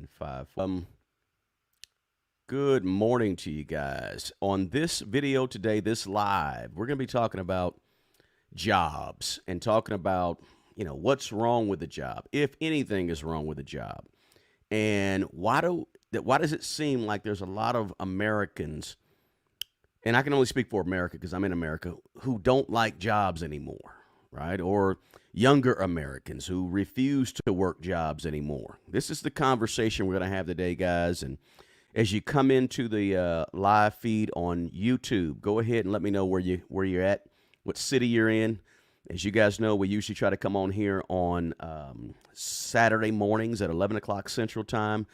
5. Good morning to you guys. On this video today, this live, we're going to be talking about jobs and talking about, what's wrong with the job, if anything is wrong with the job. And why does it seem like there's a lot of Americans, and I can only speak for America because I'm in America, who don't like jobs anymore, right? Or younger Americans who refuse to work jobs anymore. This is the conversation we're going to have today, guys. And as you come into the live feed on YouTube, go ahead and let me know where you're at, what city you're in. As you guys know, we usually try to come on here on Saturday mornings at 11 o'clock Central Time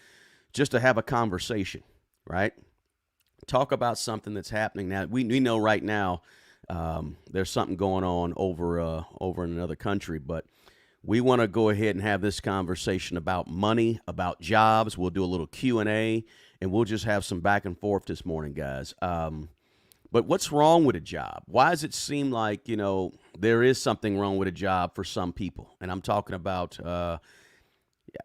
just to have a conversation, right? Talk about something that's happening now. We know right now there's something going on over in another country, but we want to go ahead and have this conversation about money, about jobs. We'll do a little Q&A, and we'll just have some back and forth this morning, guys. But what's wrong with a job? Why does it seem like, there is something wrong with a job for some people? And I'm talking about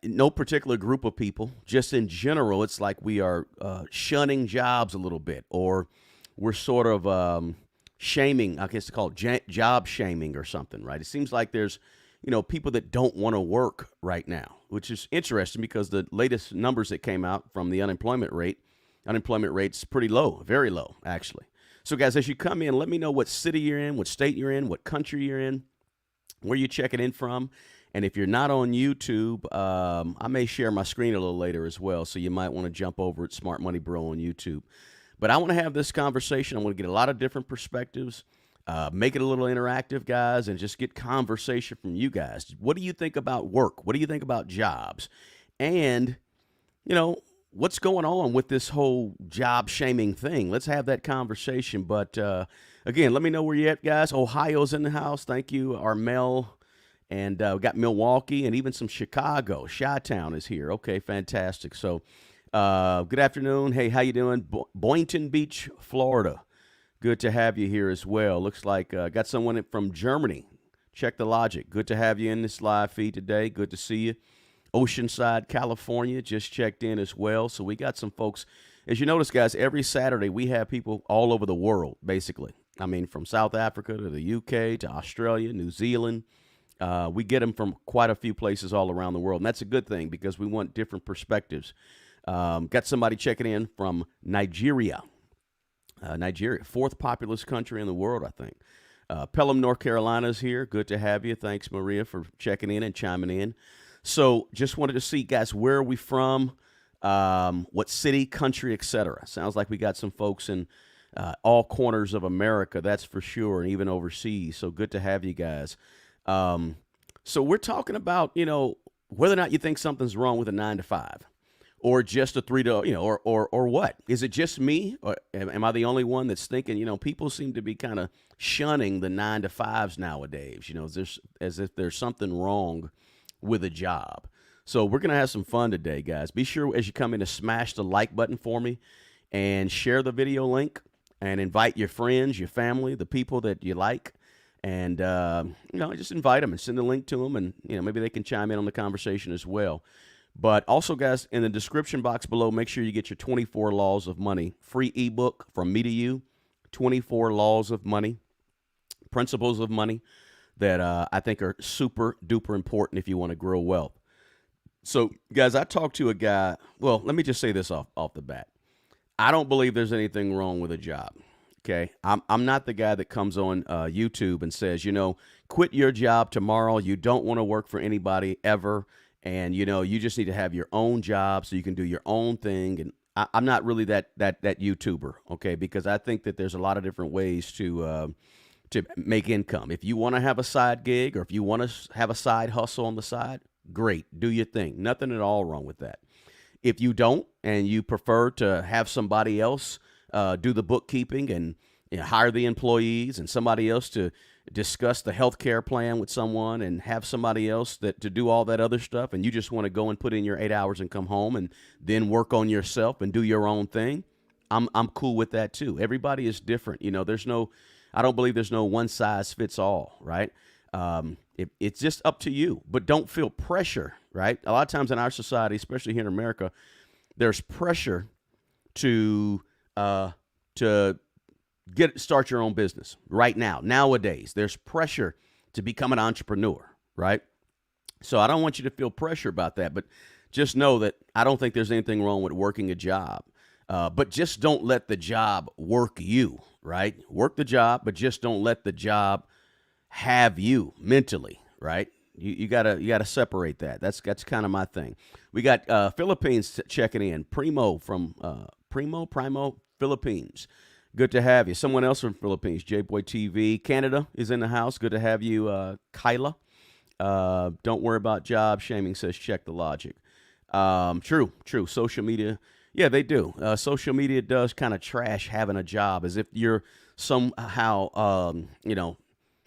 no particular group of people. Just in general, it's like we are shunning jobs a little bit, or we're sort of shaming, I guess it's called job shaming or something, right? It seems like there's, people that don't want to work right now, which is interesting because the latest numbers that came out from the unemployment rate's pretty low, very low, actually. So, guys, as you come in, let me know what city you're in, what state you're in, what country you're in, where you're checking in from. And if you're not on YouTube, I may share my screen a little later as well, so you might want to jump over at Smart Money Bro on YouTube. But I want to have this conversation. I want to get a lot of different perspectives, make it a little interactive, guys, and just get conversation from you guys. What do you think about work? What do you think about jobs? And, what's going on with this whole job shaming thing? Let's have that conversation. But again, let me know where you're at, guys. Ohio's in the house. Thank you, Armel. And we got Milwaukee and even some Chicago. Chi-Town is here. Okay, fantastic. So good afternoon. Hey, how you doing? Boynton Beach, Florida. Good to have you here as well. Looks like got someone from Germany. Check the logic. Good to have you in this live feed today. Good to see you. Oceanside, California, just checked in as well. So we got some folks. As you notice, guys, every Saturday we have people all over the world, basically. I mean, from South Africa to the UK to Australia, New Zealand. We get them from quite a few places all around the world. And that's a good thing because we want different perspectives. Got somebody checking in from Nigeria. Nigeria, fourth populous country in the world, I think. Pelham, North Carolina is here. Good to have you. Thanks, Maria, for checking in and chiming in. So just wanted to see, guys, where are we from, what city, country, etc. Sounds like we got some folks in all corners of America, that's for sure, and even overseas. So good to have you guys. So we're talking about, whether or not you think something's wrong with a 9 to 5 or just a 3 to, or what? Is it just me? Or am I the only one that's thinking, people seem to be kind of shunning the 9 to 5s nowadays, as if there's something wrong with a job. So we're going to have some fun today, guys. Be sure as you come in to smash the like button for me and share the video link and invite your friends, your family, the people that you like. And, just invite them and send the link to them, and, maybe they can chime in on the conversation as well. But also, guys, in the description box below, make sure you get your 24 Laws of Money free ebook from me to you, 24 Laws of Money, Principles of Money that I think are super duper important if you want to grow wealth. So, guys, I talked to a guy. Well, let me just say this off the bat. I don't believe there's anything wrong with a job. Okay, I'm not the guy that comes on YouTube and says, quit your job tomorrow. You don't want to work for anybody ever. And, you just need to have your own job so you can do your own thing. And I'm not really that YouTuber, okay, because I think that there's a lot of different ways to make income. If you want to have a side gig or if you want to have a side hustle on the side, great, do your thing. Nothing at all wrong with that. If you don't and you prefer to have somebody else do the bookkeeping and hire the employees and somebody else to discuss the healthcare plan with someone and have somebody else to do all that other stuff, and you just want to go and put in your 8 hours and come home and then work on yourself and do your own thing, I'm cool with that too. Everybody is different. I don't believe there's no one size fits all, right? It's just up to you, but don't feel pressure, right? A lot of times in our society, especially here in America, there's pressure to uh, to start your own business right now. Nowadays, there's pressure to become an entrepreneur, right? So I don't want you to feel pressure about that, but just know that I don't think there's anything wrong with working a job. But just don't let the job work you, right? Work the job, but just don't let the job have you mentally, right? You gotta separate that. That's kind of my thing. We got Philippines checking in. Primo Philippines. Good to have you. Someone else from Philippines, J-Boy TV. Canada is in the house. Good to have you, Kyla. Don't worry about job shaming, says check the logic. True. Social media, yeah, they do. Social media does kind of trash having a job as if you're somehow,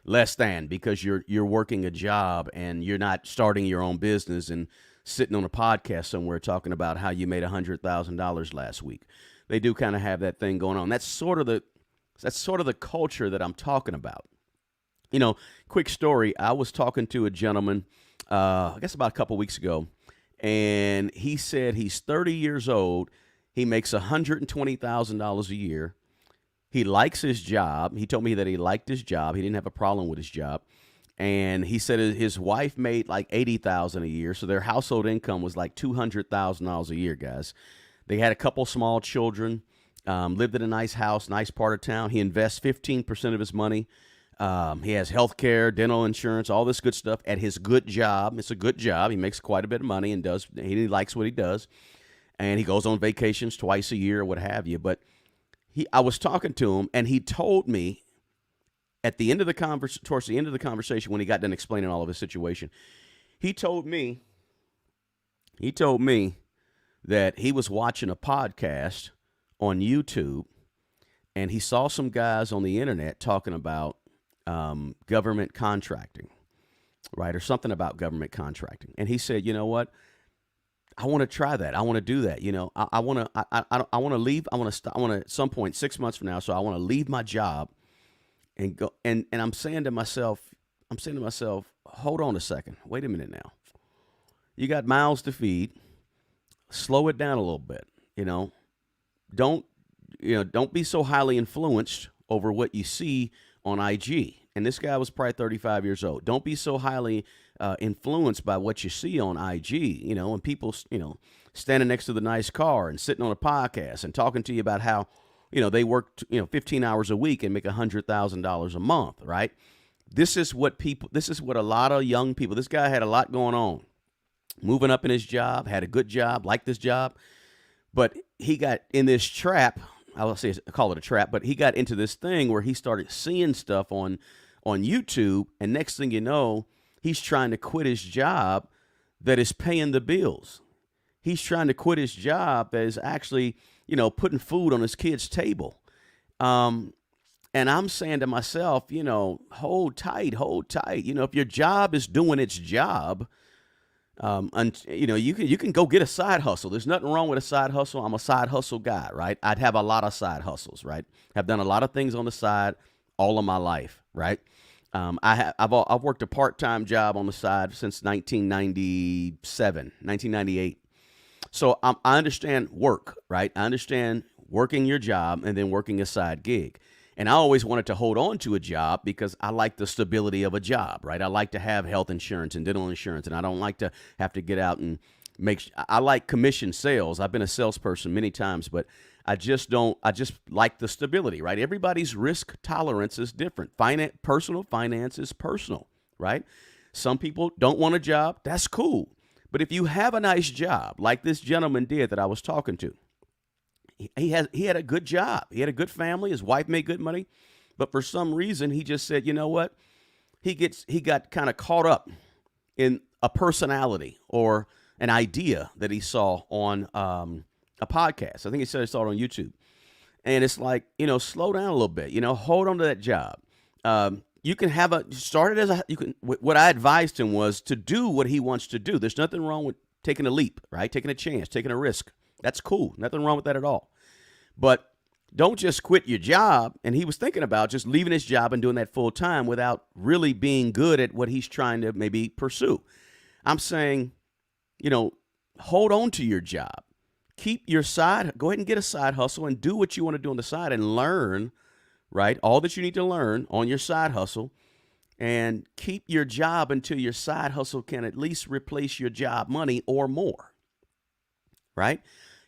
less than because you're working a job and you're not starting your own business and sitting on a podcast somewhere talking about how you made $100,000 last week. They do kind of have that thing going on. That's sort of the culture that I'm talking about. Quick story. I was talking to a gentleman, I guess about a couple weeks ago, and he said he's 30 years old. He makes $120,000 a year. He likes his job. He told me that he liked his job. He didn't have a problem with his job. And he said his wife made like $80,000 a year, so their household income was like $200,000 a year, guys. They had a couple small children, lived in a nice house, nice part of town. He invests 15% of his money. He has health care, dental insurance, all this good stuff at his good job. It's a good job. He makes quite a bit of money and he likes what he does. And he goes on vacations twice a year or what have you. But I was talking to him, and he told me at the end of the towards the end of the conversation, when he got done explaining all of his situation, he told me that he was watching a podcast on YouTube, and he saw some guys on the internet talking about government contracting, right, or something about government contracting. And he said, you know what? I want to try that. I want to do that. I want to leave. I want to at some point, 6 months from now. So I want to leave my job and go. And I'm saying to myself, hold on a second. Wait a minute now. You got mouths to feed. Slow it down a little bit. Don't be so highly influenced over what you see on IG. And this guy was probably 35 years old. Don't be so highly influenced by what you see on IG, and people, standing next to the nice car and sitting on a podcast and talking to you about how, they work, 15 hours a week and make $100,000 a month, right? This is what a lot of young people, this guy had a lot going on, moving up in his job, had a good job, liked this job, but he got in this trap. I call it a trap, but he got into this thing where he started seeing stuff on YouTube, and next thing you know, he's trying to quit his job that is paying the bills. He's trying to quit his job that is actually, putting food on his kid's table. And I'm saying to myself, hold tight. If your job is doing its job, and you can go get a side hustle. There's nothing wrong with a side hustle. I'm a side hustle guy, right? I'd have a lot of side hustles, right? I've done a lot of things on the side all of my life, right? I've worked a part-time job on the side since 1998. So I understand work, right? I understand working your job and then working a side gig. And I always wanted to hold on to a job because I like the stability of a job, right? I like to have health insurance and dental insurance, and I don't like to have to get out and I like commission sales. I've been a salesperson many times, but I just like the stability, right? Everybody's risk tolerance is different. Personal finance is personal, right? Some people don't want a job. That's cool. But if you have a nice job, like this gentleman did that I was talking to, he had a good job. He had a good family. His wife made good money. But for some reason, he just said, you know what? He got kind of caught up in a personality or an idea that he saw on a podcast. I think he said he saw it on YouTube. And it's like, slow down a little bit. Hold on to that job. You can what I advised him was to do what he wants to do. There's nothing wrong with taking a leap, right? Taking a chance, taking a risk. That's cool. Nothing wrong with that at all. But Don't just quit your job. And he was thinking about just leaving his job and doing that full time without really being good at what he's trying to maybe pursue. I'm saying, hold on to your job. Keep your go ahead and get a side hustle and do what you want to do on the side and learn, right? All that you need to learn on your side hustle, and keep your job until your side hustle can at least replace your job money or more, right?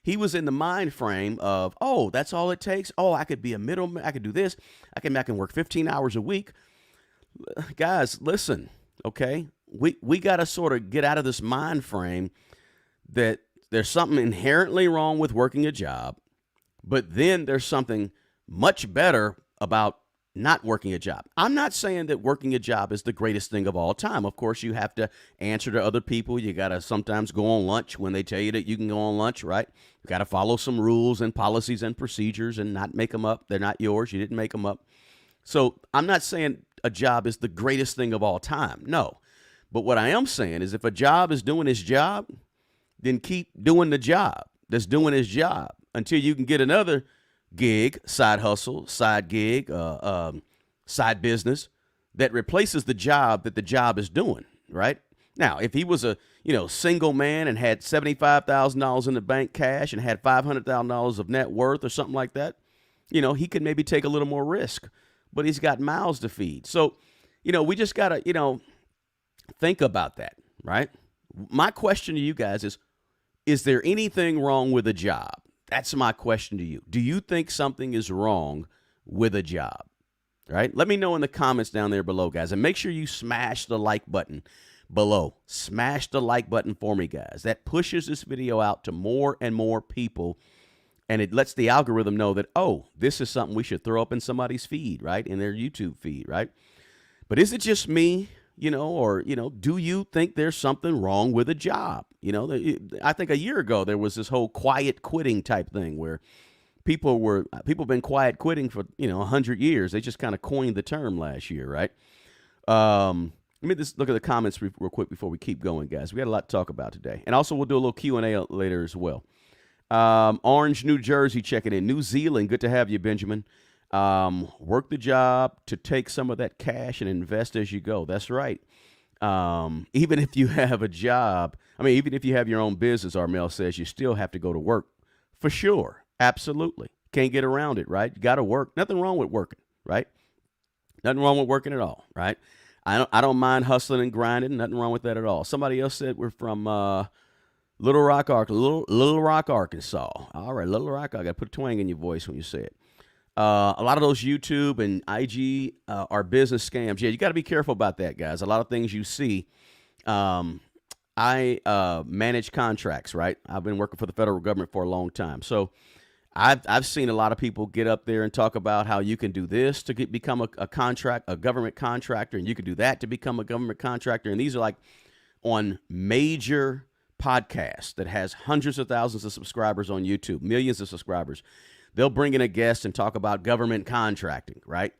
He was in the mind frame of, oh, that's all it takes. Oh, I could be a middleman. I could do this. I can work 15 hours a week. Guys, listen, okay? We got to sort of get out of this mind frame that there's something inherently wrong with working a job, but then there's something much better about not working a job. I'm not saying that working a job is the greatest thing of all time. Of course, you have to answer to other people. You got to sometimes go on lunch when they tell you that you can go on lunch, right? You got to follow some rules and policies and procedures and not make them up. They're not yours. You didn't make them up. So I'm not saying a job is the greatest thing of all time. No. But what I am saying is if a job is doing its job, then keep doing the job that's doing his job until you can get another gig, side hustle, side gig, side business that replaces the job that the job is doing, right? Now, if he was a single man and had $75,000 in the bank cash and had $500,000 of net worth or something like that, he could maybe take a little more risk, but he's got mouths to feed. So, we just got to, think about that, right? My question to you guys is there anything wrong with a job? That's my question to you. Do you think something is wrong with a job? Right? Let me know in the comments down there below, guys. And make sure you smash the like button below. Smash the like button for me, guys. That pushes this video out to more and more people. And it lets the algorithm know that, oh, this is something we should throw up in somebody's feed, right? In their YouTube feed, right? But is it just me? Do you think there's something wrong with a job? I think a year ago there was this whole quiet quitting type thing where people have been quiet quitting for 100 years. They just kind of coined the term last year, right? Let me just look at the comments real quick before we keep going, guys. We got a lot to talk about today, and also we'll do a little Q&A later as well. Orange, New Jersey, checking in. New Zealand, good to have you, Benjamin. Work the job to take some of that cash and invest as you go. That's right. Even if you have a job, even if you have your own business, Armel says, you still have to go to work for sure. Absolutely. Can't get around it, right? You got to work. Nothing wrong with working, right? Nothing wrong with working at all, right? I don't mind hustling and grinding. Nothing wrong with that at all. Somebody else said we're from, Little Rock, Arkansas. All right. Little Rock. I got to put a twang in your voice when you say it. A lot of those YouTube and IG are business scams. Yeah, you got to be careful about that, guys. A lot of things you see. I manage contracts, right? I've been working for the federal government for a long time. So I've seen a lot of people get up there and talk about how you can do this to become a government contractor, and you can do that to become a government contractor. And these are like on major podcasts that has hundreds of thousands of subscribers on YouTube, millions of subscribers. They'll bring in a guest and talk about government contracting, right?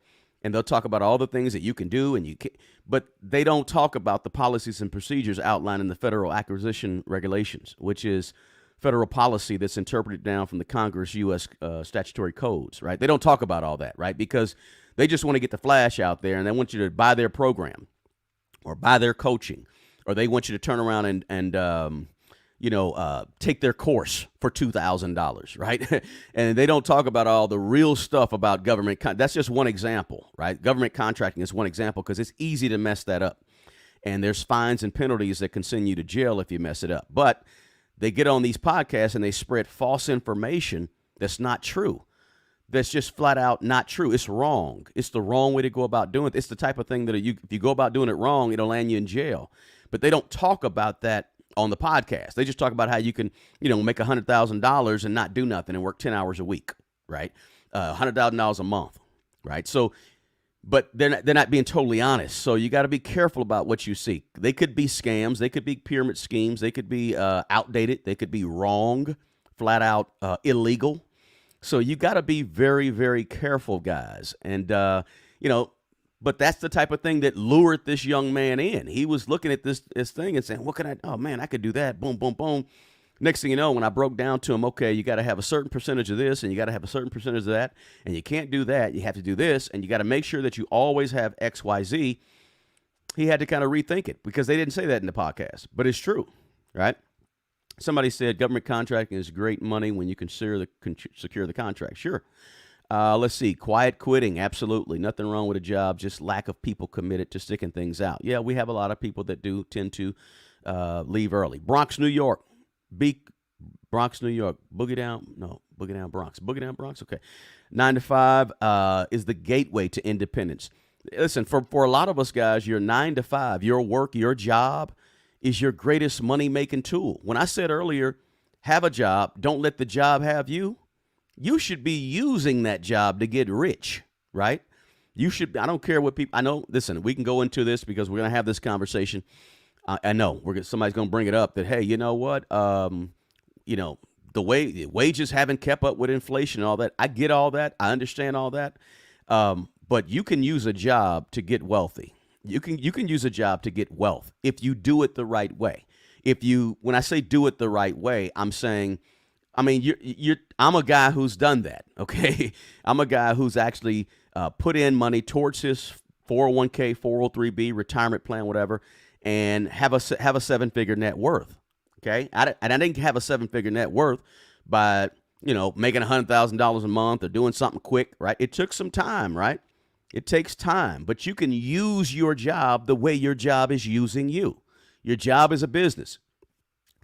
And they'll talk about all the things that you can do and you can, but they don't talk about the policies and procedures outlined in the Federal Acquisition Regulations, which is federal policy that's interpreted down from the Congress U.S. Statutory codes, right? They don't talk about all that, right? Because they just want to get the flash out there and they want you to buy their program or buy their coaching, or they want you to turn around and take their course for $2,000, right? And they don't talk about all the real stuff about government. That's just one example, right? Government contracting is one example because it's easy to mess that up. And there's fines and penalties that can send you to jail if you mess it up. But they get on these podcasts and they spread false information that's not true. That's just flat out not true. It's wrong. It's the wrong way to go about doing it. It's the type of thing that if you go about doing it wrong, it'll land you in jail. But they don't talk about that on the podcast. They just talk about how you can, make $100,000 and not do nothing and work 10 hours a week, right? $100,000 a month, right? So, but they're not being totally honest. So you got to be careful about what you see. They could be scams. They could be pyramid schemes. They could be outdated. They could be wrong, flat out illegal. So you got to be very, very careful, guys. And, but that's the type of thing that lured this young man in. He was looking at this thing and saying, what can I, oh man, I could do that. Boom, boom, boom. Next thing you know, when I broke down to him, okay, you got to have a certain percentage of this and you got to have a certain percentage of that, and you can't do that. You have to do this, and you got to make sure that you always have X, Y, Z. He had to kind of rethink it because they didn't say that in the podcast, but it's true, right? Somebody said government contracting is great money when you can secure the contract. Sure. Let's see. Quiet quitting. Absolutely. Nothing wrong with a job. Just lack of people committed to sticking things out. Yeah, we have a lot of people that do tend to leave early. Bronx, New York. Bronx, New York. Boogie down. No, Boogie down Bronx. Boogie down Bronx. Okay. 9 to 5 is the gateway to independence. Listen, for a lot of us guys, your 9 to 5, your work, your job is your greatest money-making tool. When I said earlier, have a job, don't let the job have you, you should be using that job to get rich, right? You should, I don't care what people, I know, listen, we can go into this because we're going to have this conversation. I know somebody's going to bring it up that, hey, you know what, the wages haven't kept up with inflation and all that. I get all that. I understand all that. But you can use a job to get wealthy. You can use a job to get wealth if you do it the right way. When I say do it the right way, I'm saying, I'm a guy who's done that. Okay. I'm a guy who's actually put in money towards his 401k, 403b, retirement plan, whatever, and have a 7-figure net worth. Okay. And I didn't have a 7-figure net worth by, making $100,000 a month or doing something quick, right? It took some time, right? It takes time, but you can use your job the way your job is using you. Your job is a business.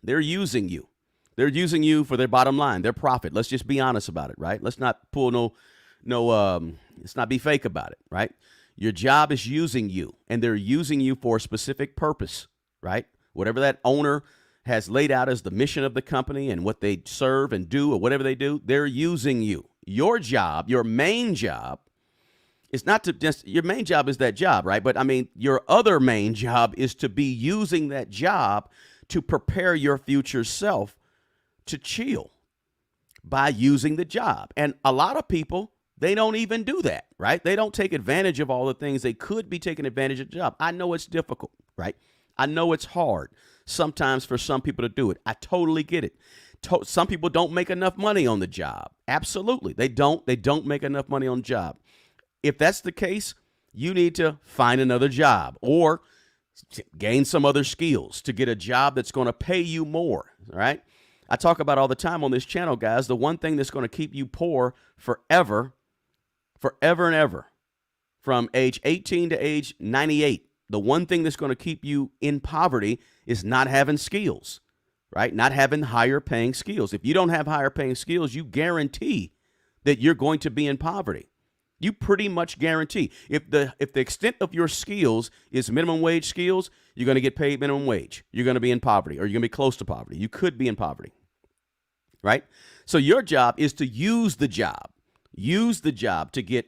They're using you. They're using you for their bottom line, their profit. Let's just be honest about it, right? Let's not pull let's not be fake about it, right? Your job is using you, and they're using you for a specific purpose, right? Whatever that owner has laid out as the mission of the company and what they serve and do or whatever they do, they're using you. Your job, your main job, it's not to just, your main job is that job, right? But your other main job is to be using that job to prepare your future self to chill by using the job. And a lot of people, they don't even do that, right? They don't take advantage of all the things they could be taking advantage of the job. I know it's difficult, right? I know it's hard sometimes for some people to do it. I totally get it. Some people don't make enough money on the job. Absolutely. They don't make enough money on the job. If that's the case, you need to find another job or gain some other skills to get a job that's going to pay you more, all right? I talk about all the time on this channel, guys, the one thing that's going to keep you poor forever and ever, from age 18 to age 98, the one thing that's going to keep you in poverty is not having skills, right? Not having higher paying skills. If you don't have higher paying skills, you guarantee that you're going to be in poverty. You pretty much guarantee. If the extent of your skills is minimum wage skills, you're going to get paid minimum wage. You're going to be in poverty, or you're going to be close to poverty. You could be in poverty, right? So your job is to use the job. Use the job to get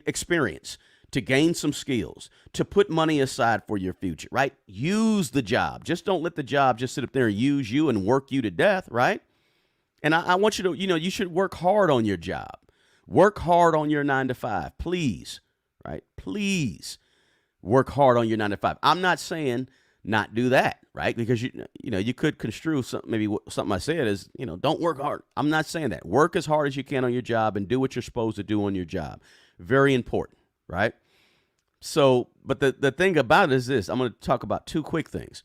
experience, to gain some skills, to put money aside for your future, right? Use the job. Just don't let the job just sit up there and use you and work you to death, right? And I want you to, you should work hard on your job. Work hard on your 9 to 5, please, right? Please work hard on your 9 to 5. I'm not saying not do that, right? Because you could construe something I said as, don't work hard. I'm not saying that. Work as hard as you can on your job and do what you're supposed to do on your job. Very important, right? So, but the thing about it is this. I'm going to talk about 2 quick things.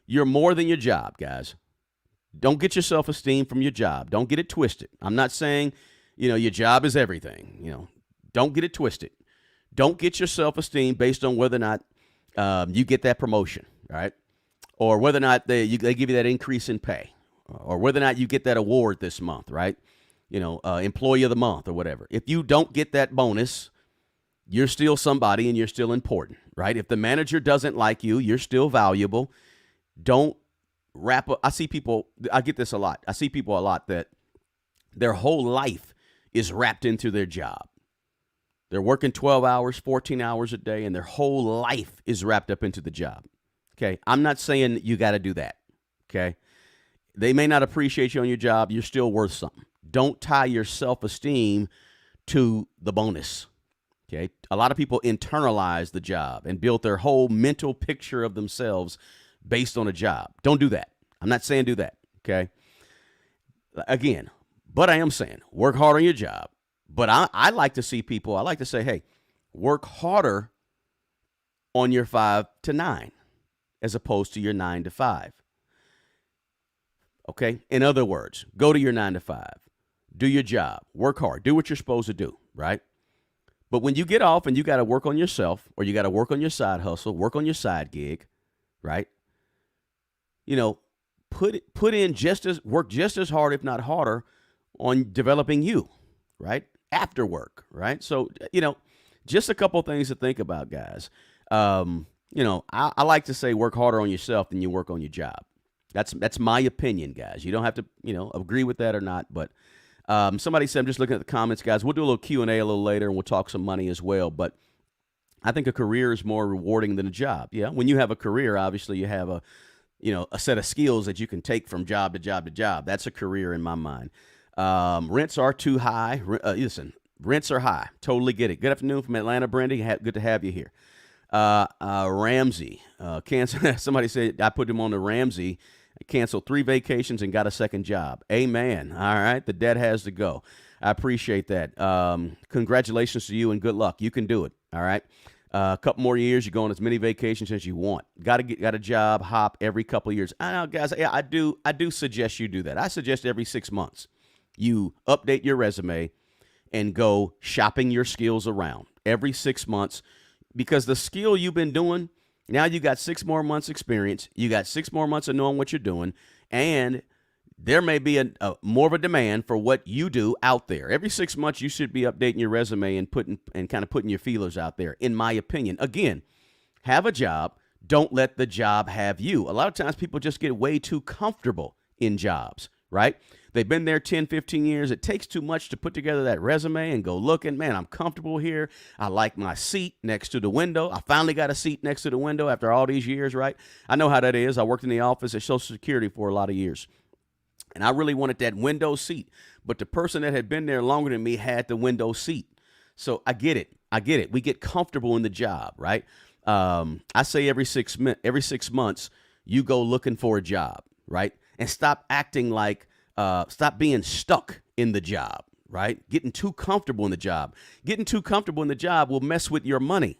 You're more than your job, guys. Don't get your self-esteem from your job. Don't get it twisted. I'm not saying your job is everything. Don't get it twisted. Don't get your self-esteem based on whether or not you get that promotion, right? Or whether or not they give you that increase in pay, or whether or not you get that award this month, right? Employee of the month or whatever. If you don't get that bonus, you're still somebody and you're still important, right? If the manager doesn't like you, you're still valuable. Don't wrap up. I get this a lot. I see people a lot that their whole life is wrapped into their job. They're working 12 hours, 14 hours a day, and their whole life is wrapped up into the job. Okay. I'm not saying you got to do that. Okay. They may not appreciate you on your job. You're still worth something. Don't tie your self-esteem to the bonus. Okay. A lot of people internalize the job and build their whole mental picture of themselves based on a job. Don't do that. I'm not saying do that, okay? Again, but I am saying work hard on your job. But I like to see people, I like to say, hey, work harder on your 5 to 9 as opposed to your 9 to 5. Okay? In other words, go to your 9 to 5. Do your job. Work hard. Do what you're supposed to do, right? But when you get off and you got to work on yourself, or you got to work on your side hustle, work on your side gig, right? You know, work just as hard, if not harder, on developing you, right? After work, right? So, just a couple things to think about, guys. I like to say work harder on yourself than you work on your job. That's my opinion, guys. You don't have to, agree with that or not, but somebody said, I'm just looking at the comments, guys. We'll do a little Q&A a little later, and we'll talk some money as well. But I think a career is more rewarding than a job. Yeah, when you have a career, obviously you have a set of skills that you can take from job to job to job. That's a career in my mind. Rents are too high. Listen, rents are high. Totally get it. Good afternoon from Atlanta, Brandy. Good to have you here. Ramsey, somebody said I put him on the Ramsey. Canceled 3 vacations and got a second job. Amen. All right. The debt has to go. I appreciate that. Congratulations to you and good luck. You can do it. All right. A couple more years, you go on as many vacations as you want. Got a job, hop every couple of years. I know, guys. Yeah, I do suggest you do that. I suggest every 6 months you update your resume and go shopping your skills around every 6 months, because the skill you've been doing, now you got 6 more months experience. You got 6 more months of knowing what you're doing, and there may be a more of a demand for what you do out there. Every 6 months, you should be updating your resume and kind of putting your feelers out there, in my opinion. Again, have a job. Don't let the job have you. A lot of times people just get way too comfortable in jobs, right? They've been there 10, 15 years. It takes too much to put together that resume and go looking, man, I'm comfortable here. I like my seat next to the window. I finally got a seat next to the window after all these years, right? I know how that is. I worked in the office at Social Security for a lot of years, and I really wanted that window seat. But the person that had been there longer than me had the window seat. So I get it. We get comfortable in the job, right? I say every 6 months, you go looking for a job, right? And stop acting like, stop being stuck in the job, right? Getting too comfortable in the job. Getting too comfortable in the job will mess with your money,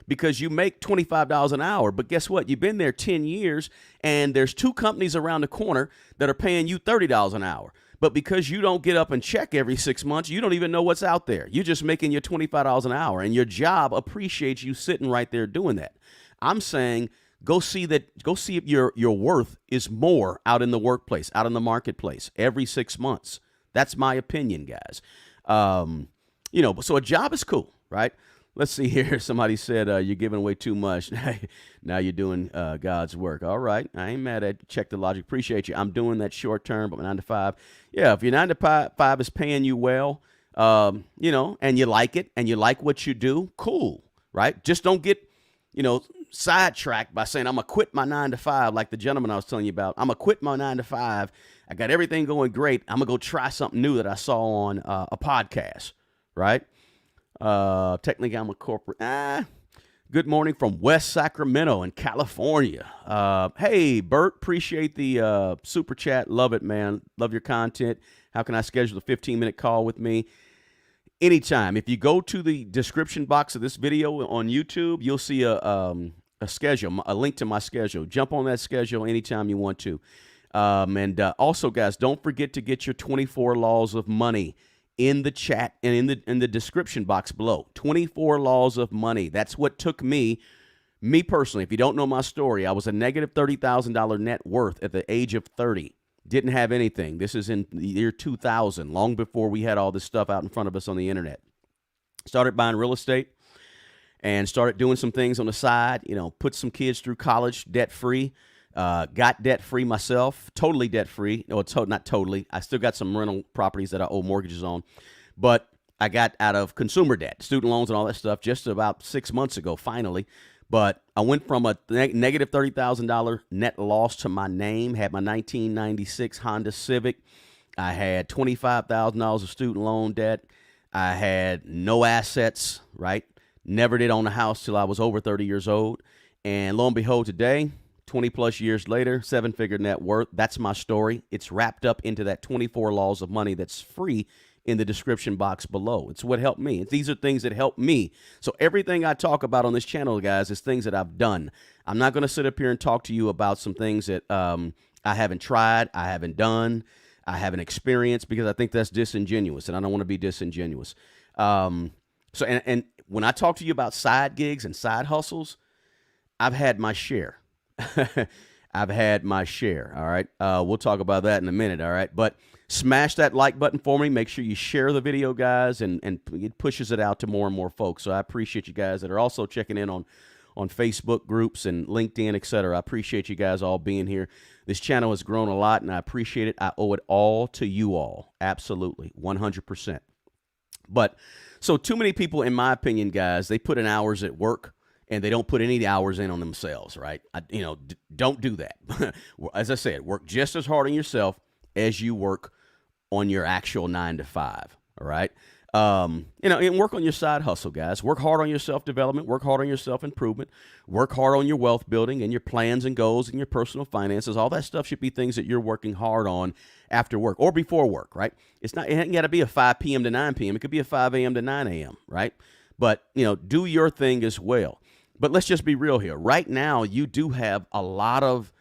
because you make $25 an hour. But guess what? You've been there 10 years, and there's 2 companies around the corner that are paying you $30 an hour. But because you don't get up and check every 6 months, you don't even know what's out there. You're just making your $25 an hour, and your job appreciates you sitting right there doing that. I'm saying go see if your worth is more out in the workplace, out in the marketplace every 6 months. That's my opinion, guys. So a job is cool, right? Let's see here. Somebody said you're giving away too much. Now you're doing God's work. All right. I ain't mad at you. Check the logic. Appreciate you. I'm doing that short term, but 9 to 5. Yeah, if your 9 to 5 is paying you well, and you like it and you like what you do, cool, right? Just don't get, sidetracked by saying, I'm going to quit my 9 to 5, like the gentleman I was telling you about. I'm going to quit my 9 to 5. I got everything going great. I'm going to go try something new that I saw on a podcast, right? Technically, I'm a corporate. Good morning from West Sacramento in California. Hey, Bert, appreciate the super chat. Love it, man. Love your content. How can I schedule a 15-minute call with me? Anytime. If you go to the description box of this video on YouTube, you'll see a schedule, a link to my schedule. Jump on that schedule anytime you want to. Also, guys, don't forget to get your 24 laws of money in the chat and in the description box below. 24 laws of money. That's what took me personally. If you don't know my story, I was a negative $30,000 net worth at the age of 30. Didn't have anything. This is in the year 2000, long before we had all this stuff out in front of us on the internet. Started buying real estate and started doing some things on the side, put some kids through college debt-free. Got debt-free myself, totally debt-free. No, not totally. I still got some rental properties that I owe mortgages on. But I got out of consumer debt, student loans and all that stuff just about 6 months ago, finally. But I went from a negative $30,000 net loss to my name, had my 1996 Honda Civic. I had $25,000 of student loan debt. I had no assets, right? Never did own a house till I was over 30 years old. And lo and behold, today, 20 plus years later, seven-figure net worth. That's my story. It's wrapped up into that 24 laws of money that's free in the description box below. It's what helped me. These are things that help me. So everything I talk about on this channel, guys, is things that I've done. I'm not going to sit up here and talk to you about some things that I haven't tried, I haven't done, I haven't experienced, because I think that's disingenuous, and I don't want to be disingenuous. And when I talk to you about side gigs and side hustles, I've had my share. I've had my share. All right. We'll talk about that in a minute. All right. But smash that like button for me. Make sure you share the video, guys, and it pushes it out to more and more folks. So I appreciate you guys that are also checking in on Facebook groups and LinkedIn, etc. I appreciate you guys all being here. This channel has grown a lot, and I appreciate it. I owe it all to you all. Absolutely. 100%. But so too many people, in my opinion, guys, they put in hours at work and they don't put any hours in on themselves, right? Don't do that. As I said, work just as hard on yourself as you work on your actual 9 to 5, all right? And work on your side hustle, guys. Work hard on your self-development. Work hard on your self-improvement. Work hard on your wealth building and your plans and goals and your personal finances. All that stuff should be things that you're working hard on after work or before work, right? It ain't got to be a 5 p.m. to 9 p.m. It could be a 5 a.m. to 9 a.m., right? But, do your thing as well. But let's just be real here. Right now, you do have a lot of,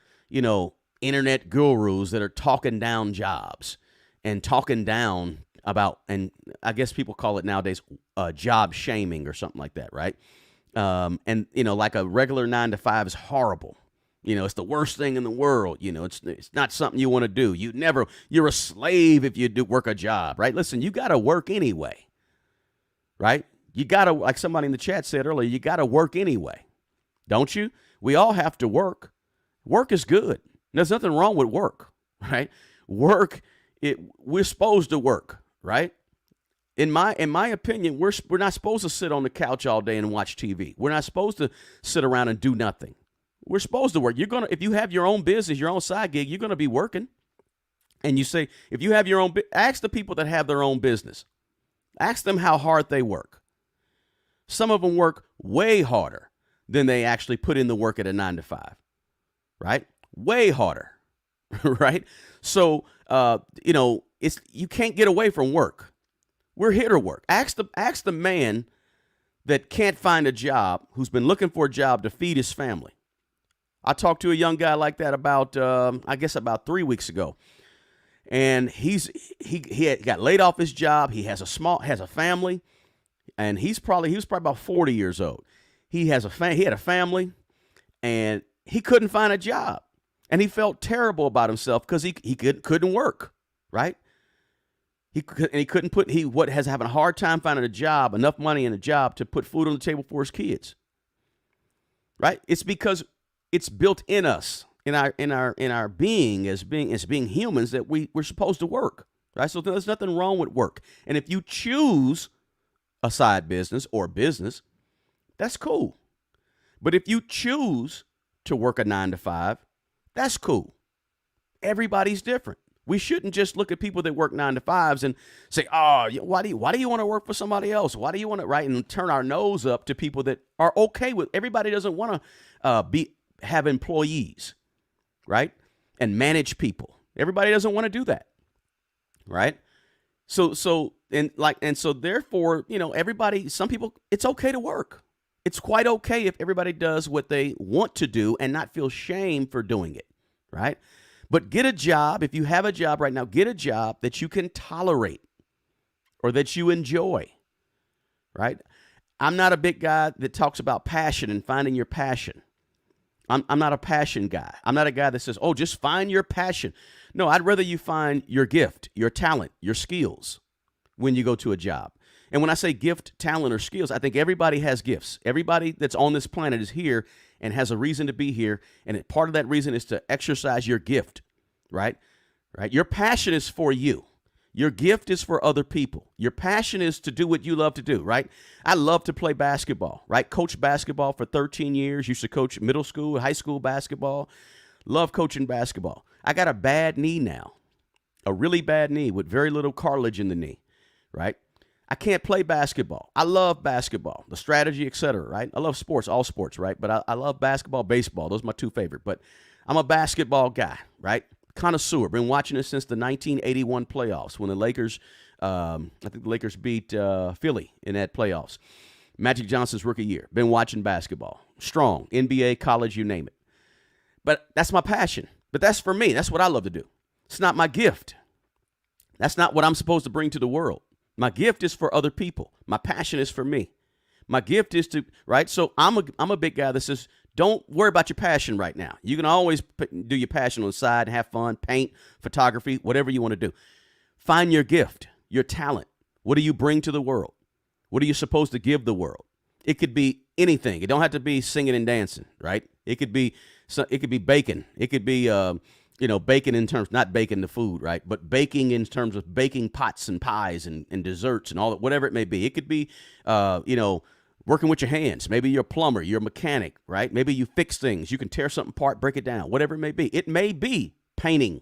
internet gurus that are talking down jobs and talking down about, and I guess people call it nowadays job shaming or something like that, right? Like a regular 9 to 5 is horrible. It's the worst thing in the world. It's not something you want to do. You're a slave if you do work a job, right? Listen, you got to work anyway, right? You got to, like somebody in the chat said earlier, you got to work anyway, don't you? We all have to work. Work is good. There's nothing wrong with work, right? We're supposed to work, right? In my opinion, we're not supposed to sit on the couch all day and watch TV. We're not supposed to sit around and do nothing. We're supposed to work. If you have your own business, your own side gig, you're gonna be working. And you say, if you have your own, ask the people that have their own business. Ask them how hard they work. Some of them work way harder than they actually put in the work at a 9 to 5, right? Way harder, right? So, you can't get away from work. We're here to work. Ask the man that can't find a job, who's been looking for a job to feed his family. I talked to a young guy like that about 3 weeks ago. And he got laid off his job. He has a family. And he was probably about 40 years old. He had a family, and he couldn't find a job, and he felt terrible about himself because he couldn't work, right? He has having a hard time finding a job, enough money in a job to put food on the table for his kids, right? It's because it's built in us, in our being as being humans, that we're supposed to work, right? So there's nothing wrong with work, and if you choose a side business or business, that's cool. But if you choose to work a 9 to 5, that's cool. Everybody's different. We shouldn't just look at people that work 9 to 5s and say, "Oh, why do you want to work for somebody else? Why do you want to," right? And turn our nose up to people that are okay with. Everybody doesn't want to have employees, right? And manage people. Everybody doesn't want to do that, right? So therefore, everybody, some people, it's okay to work. It's quite okay if everybody does what they want to do and not feel shame for doing it, right? But get a job. If you have a job right now, get a job that you can tolerate or that you enjoy, right? I'm not a big guy that talks about passion and finding your passion. I'm not a passion guy. I'm not a guy that says, "Oh, just find your passion." No, I'd rather you find your gift, your talent, your skills when you go to a job. And when I say gift, talent, or skills, I think everybody has gifts. Everybody that's on this planet is here and has a reason to be here. And part of that reason is to exercise your gift, right? Right? Your passion is for you. Your gift is for other people. Your passion is to do what you love to do, right? I love to play basketball, right? Coached basketball for 13 years. Used to coach middle school, high school basketball. Love coaching basketball. I got a bad knee now, a really bad knee with very little cartilage in the knee, right? I can't play basketball. I love basketball, the strategy, etc. Right? I love sports, all sports, right? But I love basketball, baseball. Those are my two favorite. But I'm a basketball guy, right? Connoisseur. Been watching it since the 1981 playoffs when the Lakers, I think the Lakers beat Philly in that playoffs. Magic Johnson's rookie year. Been watching basketball. Strong. NBA, college, you name it. But that's my passion. But that's for me. That's what I love to do. It's not my gift. That's not what I'm supposed to bring to the world. My gift is for other people. My passion is for me. My gift is to, right? So I'm a big guy that says, don't worry about your passion right now. You can always do your passion on the side, have fun, paint, photography, whatever you want to do. Find your gift, your talent. What do you bring to the world? What are you supposed to give the world? It could be anything. It don't have to be singing and dancing, right? It could be baking. It could be baking in terms, not baking the food, right? But baking in terms of baking pots and pies and desserts and all that, whatever it may be. It could be, working with your hands. Maybe you're a plumber, you're a mechanic, right? Maybe you fix things. You can tear something apart, break it down, whatever it may be. It may be painting,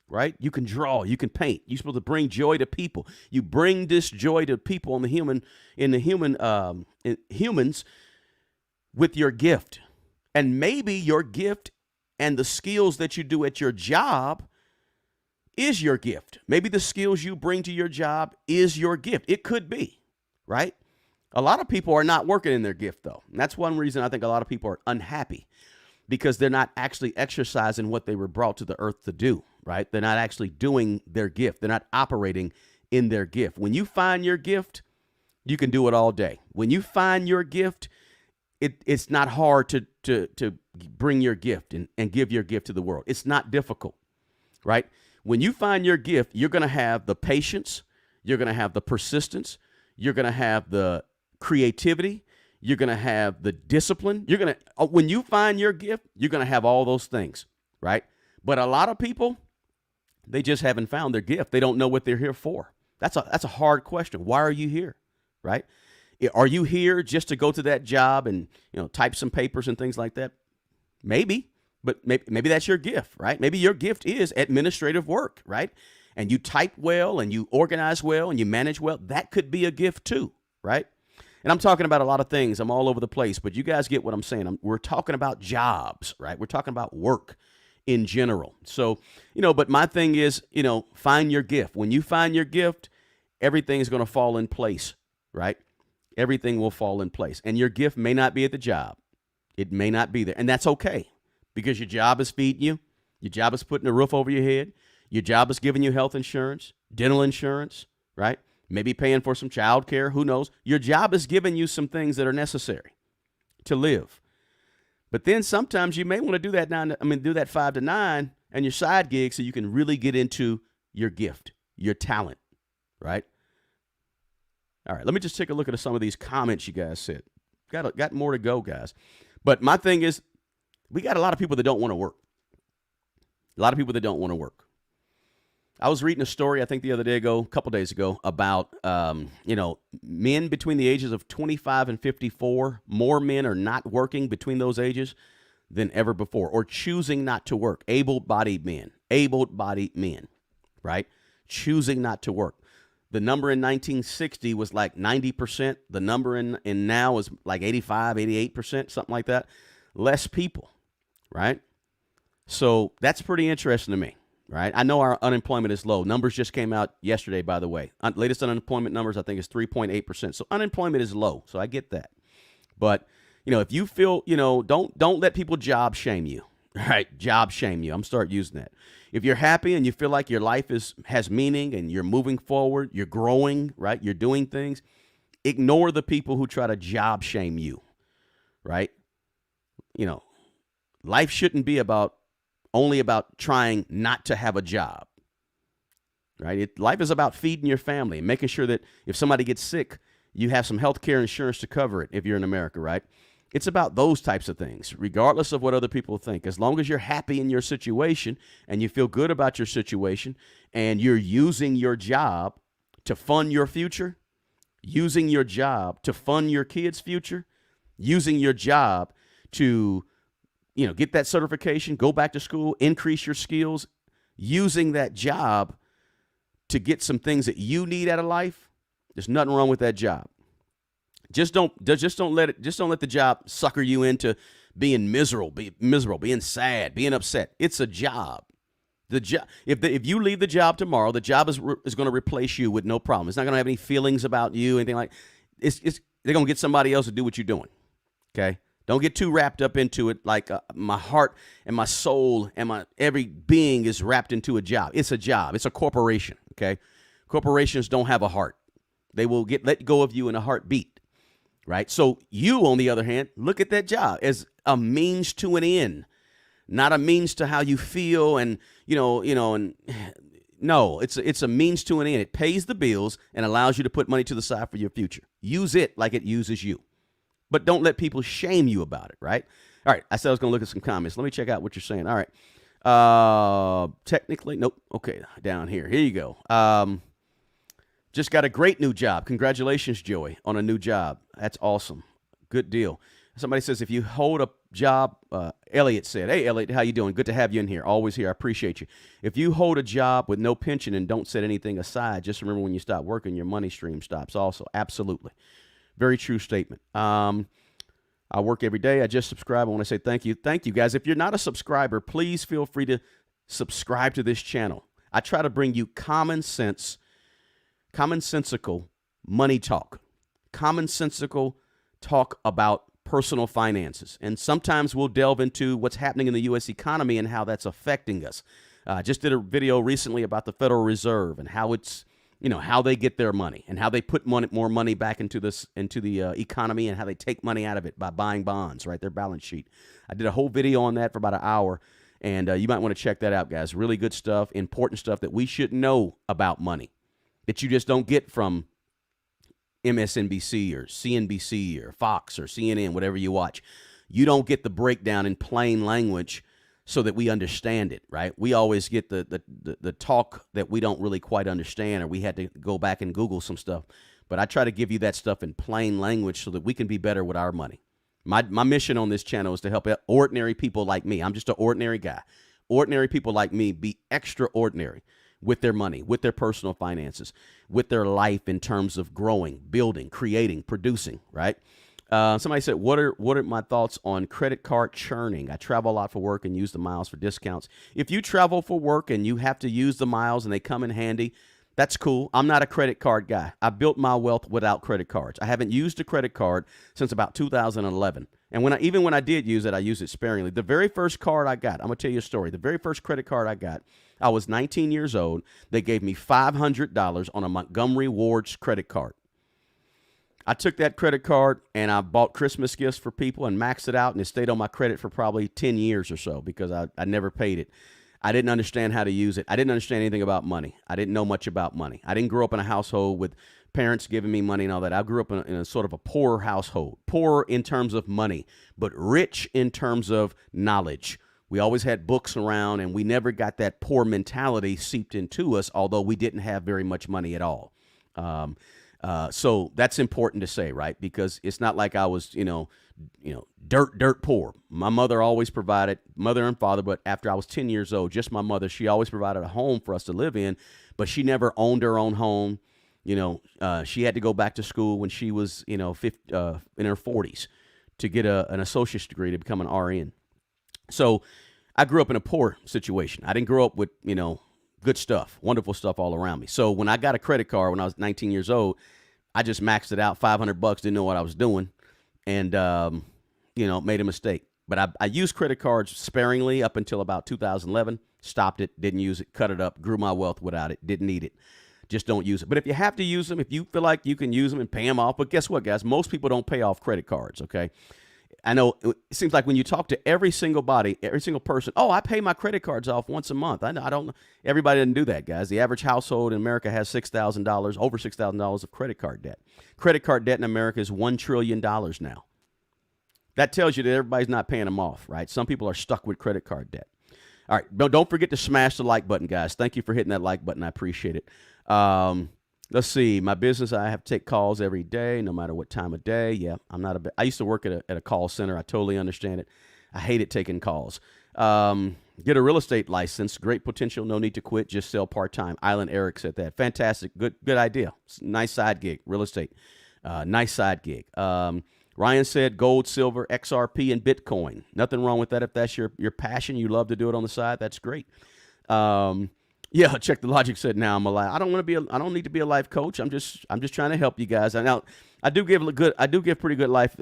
right? You can draw, you can paint. You're supposed to bring joy to people. You bring this joy to people humans with your gift. And maybe your gift and the skills that you do at your job is your gift. Maybe the skills you bring to your job is your gift. It could be, right? A lot of people are not working in their gift, though. And that's one reason I think a lot of people are unhappy, because they're not actually exercising what they were brought to the earth to do, right? They're not actually doing their gift. They're not operating in their gift. When you find your gift, you can do it all day. When you find your gift, it's not hard to bring your gift and give your gift to the world. It's not difficult, right? When you find your gift, you're going to have the patience, you're going to have the persistence, you're going to have the creativity, you're going to have the discipline. When you find your gift, you're going to have all those things, right? But a lot of people, they just haven't found their gift. They don't know what they're here for. That's a hard question. Why are you here, right? Are you here just to go to that job and, type some papers and things like that? Maybe, but maybe that's your gift, right? Maybe your gift is administrative work, right? And you type well and you organize well and you manage well. That could be a gift too, right? And I'm talking about a lot of things. I'm all over the place, but you guys get what I'm saying. We're talking about jobs, right? We're talking about work in general. So, but my thing is, find your gift. When you find your gift, everything's going to fall in place, right? Everything will fall in place. And your gift may not be at the job. It may not be there. And that's okay, because your job is feeding you. Your job is putting a roof over your head. Your job is giving you health insurance, dental insurance, right? Maybe paying for some child care. Who knows? Your job is giving you some things that are necessary to live. But then sometimes you may want to do that 5 to 9 and your side gig so you can really get into your gift, your talent, right? All right, let me just take a look at some of these comments you guys said. Got more to go, guys. But my thing is, we got a lot of people that don't want to work. A lot of people that don't want to work. I was reading a story, I think a couple days ago, about, men between the ages of 25 and 54. More men are not working between those ages than ever before, or choosing not to work. Able-bodied men, right? Choosing not to work. The number in 1960 was like 90%. The number in now is like 85, 88%, something like that. Less people, right? So that's pretty interesting to me, right? I know our unemployment is low. Numbers just came out yesterday, by the way. Latest unemployment numbers, I think, is 3.8%. So unemployment is low. So I get that. But, if you feel, don't let people job shame you, right? Job shame you. I'm start using that. If you're happy and you feel like your life has meaning and you're moving forward, you're growing, right? You're doing things, ignore the people who try to job shame you, right? Life shouldn't be only about trying not to have a job, right? Life is about feeding your family and making sure that if somebody gets sick, you have some health care insurance to cover it if you're in America, right? It's about those types of things, regardless of what other people think. As long as you're happy in your situation and you feel good about your situation and you're using your job to fund your future, using your job to fund your kids' future, using your job to, get that certification, go back to school, increase your skills, using that job to get some things that you need out of life, There's nothing wrong with that job. Just don't let the job sucker you into being miserable, being sad, being upset. It's a job. The job. If you leave the job tomorrow, the job is going to replace you with no problem. It's not going to have any feelings about you, anything like. They're going to get somebody else to do what you're doing. Okay. Don't get too wrapped up into it. Like my heart and my soul and my every being is wrapped into a job. It's a job. It's a corporation. Okay. Corporations don't have a heart. They will let go of you in a heartbeat. Right. So you, on the other hand, look at that job as a means to an end, not a means to how you feel. And, and no, it's a means to an end. It pays the bills and allows you to put money to the side for your future. Use it like it uses you, but don't let people shame you about it. Right. All right. I said I was going to look at some comments. Let me check out what you're saying. All right. Technically, nope. Okay. Down here. Here you go. Just got a great new job. Congratulations, Joey, on a new job. That's awesome. Good deal. Somebody says, if you hold a job, Elliot said, hey, Elliot, how you doing? Good to have you in here. Always here. I appreciate you. If you hold a job with no pension and don't set anything aside, just remember when you stop working, your money stream stops also. Absolutely. Very true statement. I work every day. I just subscribe. I want to say thank you. Thank you, guys. If you're not a subscriber, please feel free to subscribe to this channel. I try to bring you commonsensical money talk, commonsensical talk about personal finances. And sometimes we'll delve into what's happening in the U.S. economy and how that's affecting us. I just did a video recently about the Federal Reserve and how it's, how they get their money and how they put more money back into the economy and how they take money out of it by buying bonds, right? Their balance sheet. I did a whole video on that for about an hour. And you might want to check that out, guys. Really good stuff, important stuff that we should know about money, that you just don't get from MSNBC or CNBC or Fox or CNN, whatever you watch. You don't get the breakdown in plain language so that we understand it, right? We always get the talk that we don't really quite understand, or we had to go back and Google some stuff. But I try to give you that stuff in plain language so that we can be better with our money. My mission on this channel is to help ordinary people like me. I'm just an ordinary guy. Ordinary people like me be extraordinary with their money, with their personal finances, with their life in terms of growing, building, creating, producing, right? Somebody said, what are my thoughts on credit card churning? I travel a lot for work and use the miles for discounts. If you travel for work and you have to use the miles and they come in handy, that's cool. I'm not a credit card guy. I built my wealth without credit cards. I haven't used a credit card since about 2011. And even when I did use it, I used it sparingly. The very first card I got, I'm going to tell you a story. The very first credit card I got, I was 19 years old. They gave me $500 on a Montgomery Ward's credit card. I took that credit card and I bought Christmas gifts for people and maxed it out, and it stayed on my credit for probably 10 years or so because I never paid it. I didn't understand how to use it. I didn't understand anything about money. I didn't know much about money. I didn't grow up in a household with parents giving me money and all that. I grew up in a sort of a poor household, poor in terms of money, but rich in terms of knowledge. We always had books around, and we never got that poor mentality seeped into us, although we didn't have very much money at all. So that's important to say, right? Because it's not like I was, dirt poor. My mother always provided, mother and father, but after I was 10 years old, just my mother, she always provided a home for us to live in, but she never owned her own home. She had to go back to school when she was, in her 40s to get an associate's degree to become an RN. So I grew up in a poor situation. I didn't grow up with, good stuff, wonderful stuff all around me. So when I got a credit card when I was 19 years old, I just maxed it out, $500, didn't know what I was doing, and, made a mistake. But I used credit cards sparingly up until about 2011, stopped it, didn't use it, cut it up, grew my wealth without it, didn't need it. Just don't use it. But if you have to use them, if you feel like you can use them and pay them off, but guess what, guys? Most people don't pay off credit cards, okay? I know it seems like when you talk to every single person, oh, I pay my credit cards off once a month. I don't know. Everybody doesn't do that, guys. The average household in America has $6,000, over $6,000 of credit card debt. Credit card debt in America is $1 trillion now. That tells you that everybody's not paying them off, right? Some people are stuck with credit card debt. All right, don't forget to smash the like button, guys. Thank you for hitting that like button. I appreciate it. Let's see. My business, I have to take calls every day, no matter what time of day. Yeah, I used to work at a call center. I totally understand it. I hated taking calls. Get a real estate license. Great potential. No need to quit. Just sell part-time. Island Eric said that. Fantastic. Good idea. Nice side gig. Real estate. Nice side gig. Ryan said gold, silver, XRP, and Bitcoin. Nothing wrong with that. If that's your passion, you love to do it on the side, that's great. Yeah, Check the Logic said, now I'm a life. I don't need to be a life coach. I'm just trying to help you guys. Now I do give pretty good life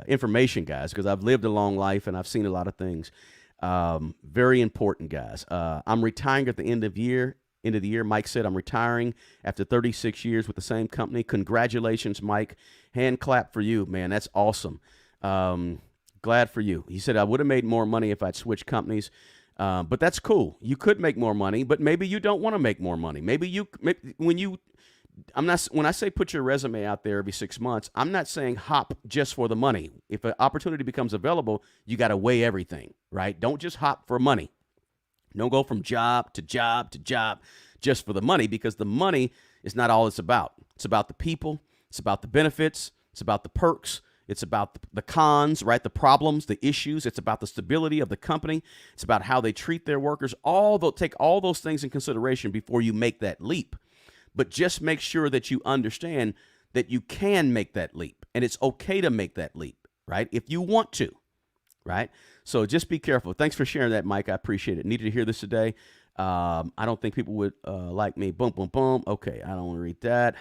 information, guys, because I've lived a long life and I've seen a lot of things. Very important, guys. I'm retiring at the end of the year. Mike said, I'm retiring after 36 years with the same company. Congratulations, Mike. Hand clap for you, man. That's awesome. Glad for you. He said, I would have made more money if I'd switched companies. But that's cool. You could make more money, but maybe you don't want to make more money. When I say put your resume out there every 6 months, I'm not saying hop just for the money. If an opportunity becomes available, you got to weigh everything, right? Don't just hop for money. Don't go from job to job to job just for the money, because the money is not all it's about. It's about the people. It's about the benefits. It's about the perks. It's about the cons, right? The problems, the issues. It's about the stability of the company. It's about how they treat their workers. Take all those things in consideration before you make that leap. But just make sure that you understand that you can make that leap, and it's okay to make that leap, right? If you want to, right? So just be careful. Thanks for sharing that, Mike. I appreciate it. Needed to hear this today. I don't think people would like me. Boom, boom, boom. Okay, I don't want to read that.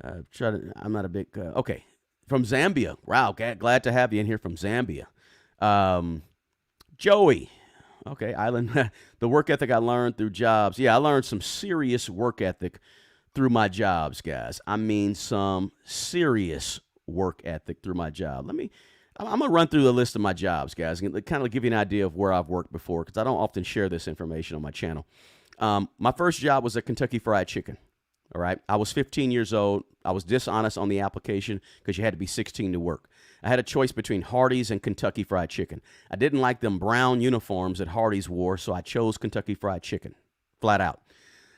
I'm not a big, okay. From Zambia. Wow, glad to have you in here from Zambia. Joey. Okay, Island. The work ethic I learned through jobs. Yeah, I learned some serious work ethic through my jobs, guys. I mean, some serious work ethic through my job. I'm going to run through the list of my jobs, guys, and kind of give you an idea of where I've worked before, because I don't often share this information on my channel. My first job was at Kentucky Fried Chicken. All right. I was 15 years old. I was dishonest on the application because you had to be 16 to work. I had a choice between Hardee's and Kentucky Fried Chicken. I didn't like them brown uniforms that Hardee's wore, so I chose Kentucky Fried Chicken, flat out.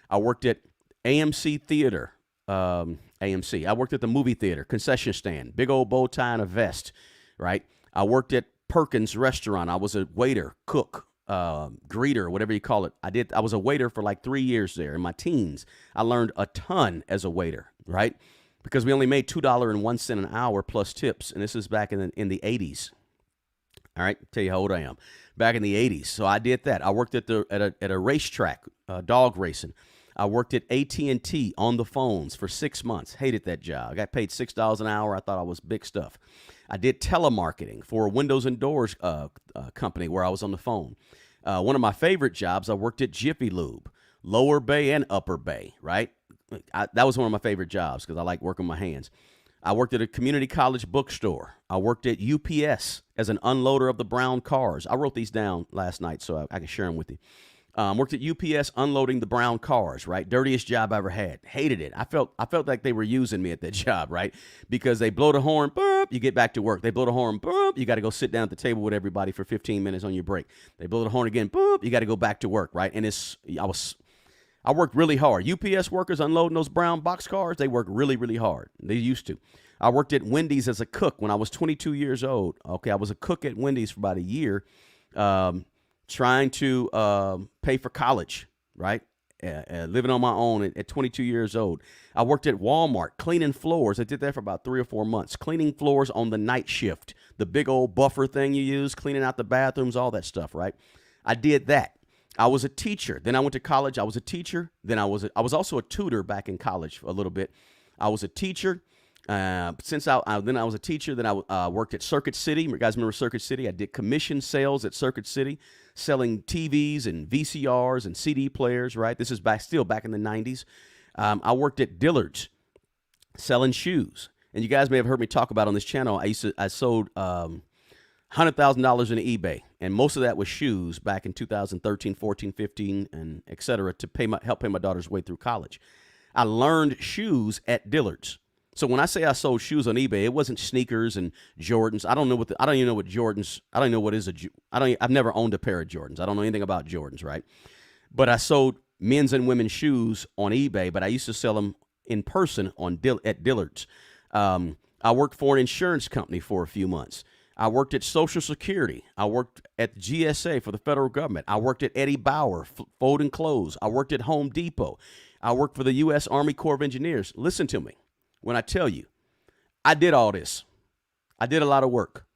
I worked at AMC Theater, AMC. I worked at the movie theater, concession stand, big old bow tie and a vest, right? I worked at Perkins Restaurant. I was a waiter, cook, greeter, whatever you call it. I was a waiter for like 3 years there in my teens. I learned a ton as a waiter, right? Because we only made $2.01 an hour plus tips, and this is back in the 80s. All right, tell you how old I am. Back in the 80s, so I did that. I worked at a racetrack, dog racing. I worked at AT&T on the phones for 6 months. Hated that job. I got paid $6 an hour. I thought I was big stuff. I did telemarketing for a windows and doors company where I was on the phone. One of my favorite jobs, I worked at Jiffy Lube, Lower Bay and Upper Bay, right? That was one of my favorite jobs because I like working my hands. I worked at a community college bookstore. I worked at UPS as an unloader of the brown cars. I wrote these down last night so I can share them with you. Worked at UPS unloading the brown cars, right? Dirtiest job I ever had. Hated it. I felt like they were using me at that job, right? Because they blow the horn, boop, you get back to work. They blow the horn, boop, you got to go sit down at the table with everybody for 15 minutes on your break. They blow the horn again, boop, you got to go back to work, right? And I worked really hard. UPS workers unloading those brown box cars, they work really, really hard. They used to. I worked at Wendy's as a cook when I was 22 years old. Okay, I was a cook at Wendy's for about a year. Trying to pay for college, right? Living on my own at 22 years old. I worked at Walmart cleaning floors. I did that for about 3 or 4 months, cleaning floors on the night shift, the big old buffer thing you use, cleaning out the bathrooms, all that stuff, right? I did that. I was a teacher. Then I went to college. I was a teacher. Then I was also a tutor back in college a little bit. I was a teacher. Then I was a teacher. Then I worked at Circuit City. You guys remember Circuit City? I did commission sales at Circuit City, selling TVs and VCRs and CD players, right? This is still back in the 90s. I worked at Dillard's selling shoes. And you guys may have heard me talk about on this channel, I sold $100,000 in eBay. And most of that was shoes back in 2013, 14, 15, and et cetera, to help pay my daughter's way through college. I learned shoes at Dillard's. So when I say I sold shoes on eBay, it wasn't sneakers and Jordans. I don't even know what Jordans. I don't even know what is I've never owned a pair of Jordans. I don't know anything about Jordans, right? But I sold men's and women's shoes on eBay, but I used to sell them in person at Dillard's. I worked for an insurance company for a few months. I worked at Social Security. I worked at the GSA for the federal government. I worked at Eddie Bauer, folding clothes. I worked at Home Depot. I worked for the U.S. Army Corps of Engineers. Listen to me when I tell you, I did all this. I did a lot of work,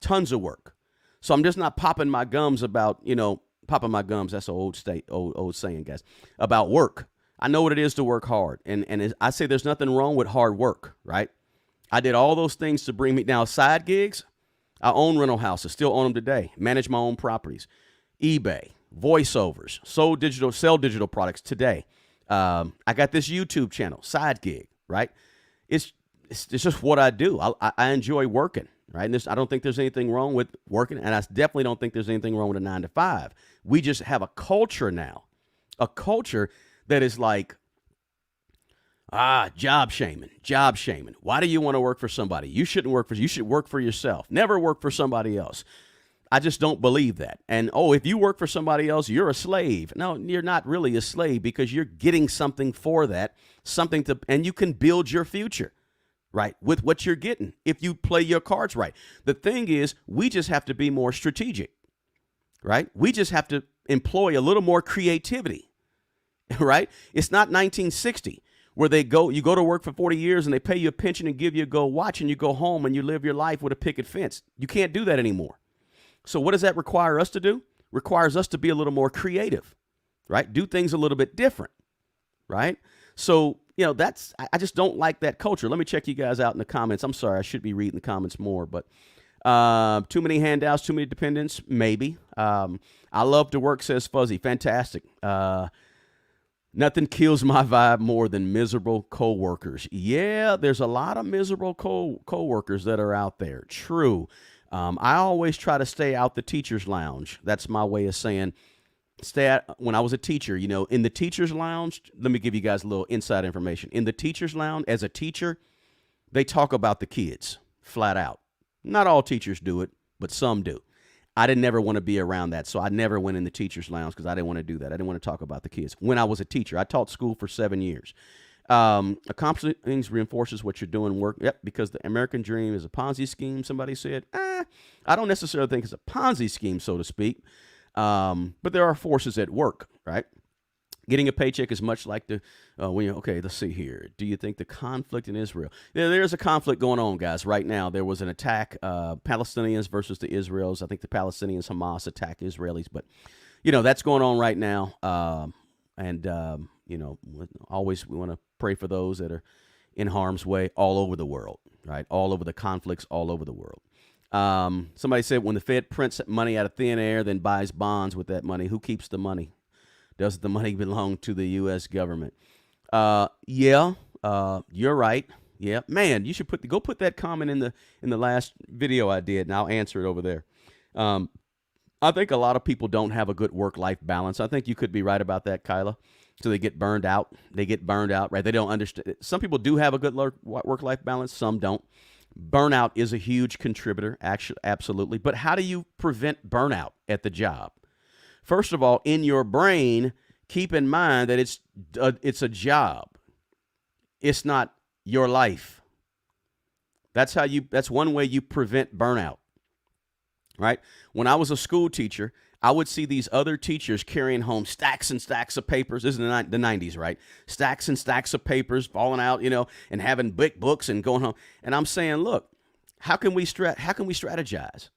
tons of work. So I'm just not popping my gums about, popping my gums. That's an old saying, guys, about work. I know what it is to work hard. And I say there's nothing wrong with hard work, right? I did all those things to bring me down. Side gigs, I own rental houses, still own them today, manage my own properties, eBay, voiceovers, sell digital products today. I got this YouTube channel, side gig, right? It's just what I do. I enjoy working, right? And I don't think there's anything wrong with working, and I definitely don't think there's anything wrong with a 9 to 5. We just have a culture now, a culture that is like, job shaming. Why do you want to work for somebody? You should work for yourself. Never work for somebody else. I just don't believe that. And, if you work for somebody else, you're a slave. No, you're not really a slave because you're getting something for that, and you can build your future, right, with what you're getting if you play your cards right. The thing is, we just have to be more strategic, right? We just have to employ a little more creativity, right? It's not 1960 where you go to work for 40 years and they pay you a pension and give you a gold watch and you go home and you live your life with a picket fence. You can't do that anymore. So what does that require us to do? Requires us to be a little more creative, right? Do things a little bit different, right? So, I just don't like that culture. Let me check you guys out in the comments. I'm sorry, I should be reading the comments more, but too many handouts, too many dependents, maybe. I love to work, says Fuzzy. Fantastic. Nothing kills my vibe more than miserable coworkers. Yeah, there's a lot of miserable coworkers that are out there. True. I always try to stay out the teacher's lounge. That's my way of saying when I was a teacher, in the teacher's lounge, let me give you guys a little inside information. In the teacher's lounge, as a teacher, they talk about the kids flat out. Not all teachers do it, but some do. I didn't never want to be around that, so I never went in the teacher's lounge because I didn't want to do that. I didn't want to talk about the kids. When I was a teacher, I taught school for 7 years. Accomplishing things reinforces what you're doing work. Yep, because the American dream is a Ponzi scheme, somebody said. I don't necessarily think it's a Ponzi scheme, so to speak, but there are forces at work, right? Getting a paycheck is much like let's see here. Do you think the conflict in Israel? There's a conflict going on, guys, right now. There was an attack, Palestinians versus the Israelis. I think the Palestinians, Hamas, attack Israelis, but, that's going on right now. Always we want to pray for those that are in harm's way all over the world, right? All over the conflicts, all over the world. Somebody said when the Fed prints money out of thin air, then buys bonds with that money, who keeps the money? Does the money belong to the U.S. government? You're right. Yeah, man, you should go put that comment in the last video I did, and I'll answer it over there. I think a lot of people don't have a good work-life balance. I think you could be right about that, Kyla. So they get burned out. Right? They don't understand. Some people do have a good work-life balance. Some don't. Burnout is a huge contributor, actually, absolutely. But how do you prevent burnout at the job? First of all, in your brain, keep in mind that it's a job. It's not your life. That's one way you prevent burnout, right? When I was a school teacher, I would see these other teachers carrying home stacks and stacks of papers. This is the 90s, right? Stacks and stacks of papers falling out, and having big books and going home. And I'm saying, look, how can we strategize?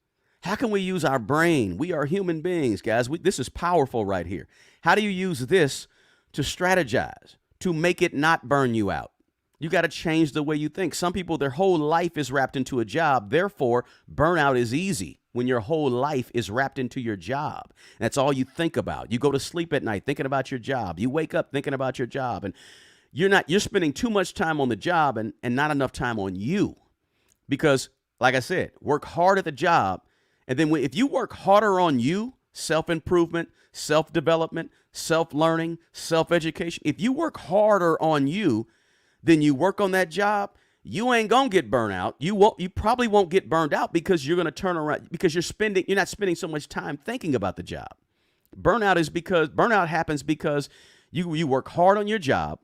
How can we use our brain? We are human beings, guys. This is powerful right here. How do you use this to strategize, to make it not burn you out? You got to change the way you think. Some people, their whole life is wrapped into a job. Therefore, burnout is easy when your whole life is wrapped into your job. That's all you think about. You go to sleep at night thinking about your job. You wake up thinking about your job. And you're spending too much time on the job and not enough time on you. Because, like I said, work hard at the job. And then if you work harder on you, self-improvement, self-development, self-learning, self-education, if you work harder on you than you work on that job, you ain't going to get burnt out. You probably won't get burned out because you're going to turn around because you're not spending so much time thinking about the job. Burnout happens because you work hard on your job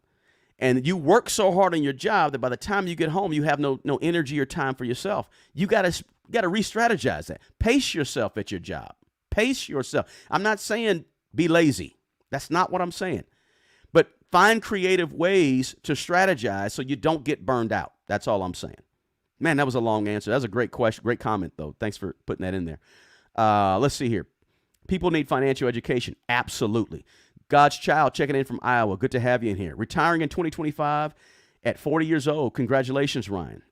and you work so hard on your job that by the time you get home, you have no energy or time for yourself. You got to You got to re-strategize that. Pace yourself at your job. Pace yourself. I'm not saying be lazy. That's not what I'm saying. But find creative ways to strategize so you don't get burned out. That's all I'm saying. Man, that was a long answer. That was a great question, great comment, though. Thanks for putting that in there. Let's see here. People need financial education. Absolutely. God's Child checking in from Iowa. Good to have you in here. Retiring in 2025 at 40 years old. Congratulations, Ryan.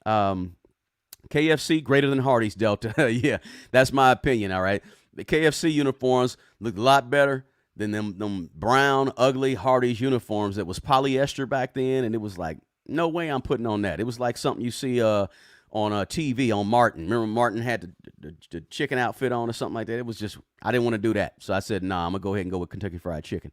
KFC greater than Hardee's, Delta. Yeah, that's my opinion, all right? The KFC uniforms look a lot better than them brown, ugly Hardee's uniforms that was polyester back then, and it was like, no way I'm putting on that. It was like something you see on TV on Martin. Remember Martin had the chicken outfit on or something like that? It was just, I didn't want to do that. So I said, nah, I'm going to go ahead and go with Kentucky Fried Chicken.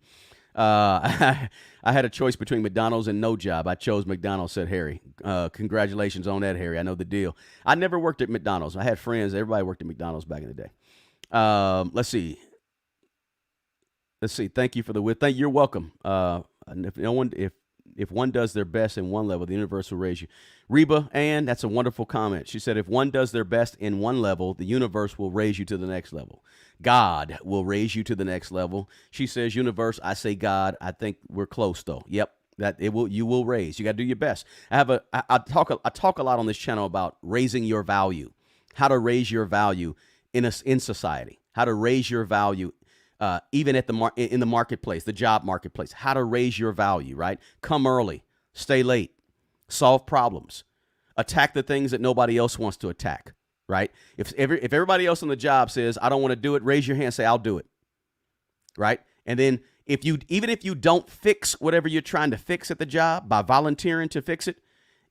I had a choice between McDonald's and no job. I chose McDonald's, said Harry. Congratulations on that, Harry. I know the deal. I never worked at McDonald's. I had friends. Everybody worked at McDonald's back in the day. Let's see. Thank you for the wit. You're welcome. And if one does their best in one level, the universe will raise you. Reba Ann, that's a wonderful comment. She said, if one does their best in one level, the universe will raise you to the next level. God will raise you to the next level. She says, universe, I say God. I think we're close though. Yep. You will raise. You got to do your best. I talk a lot on this channel about raising your value, how to raise your value in society, how to raise your value even at in the marketplace, the job marketplace, how to raise your value, right? Come early, stay late, solve problems, attack the things that nobody else wants to attack, right? If everybody else on the job says, I don't want to do it, raise your hand, say, I'll do it, right? And then even if you don't fix whatever you're trying to fix at the job by volunteering to fix it,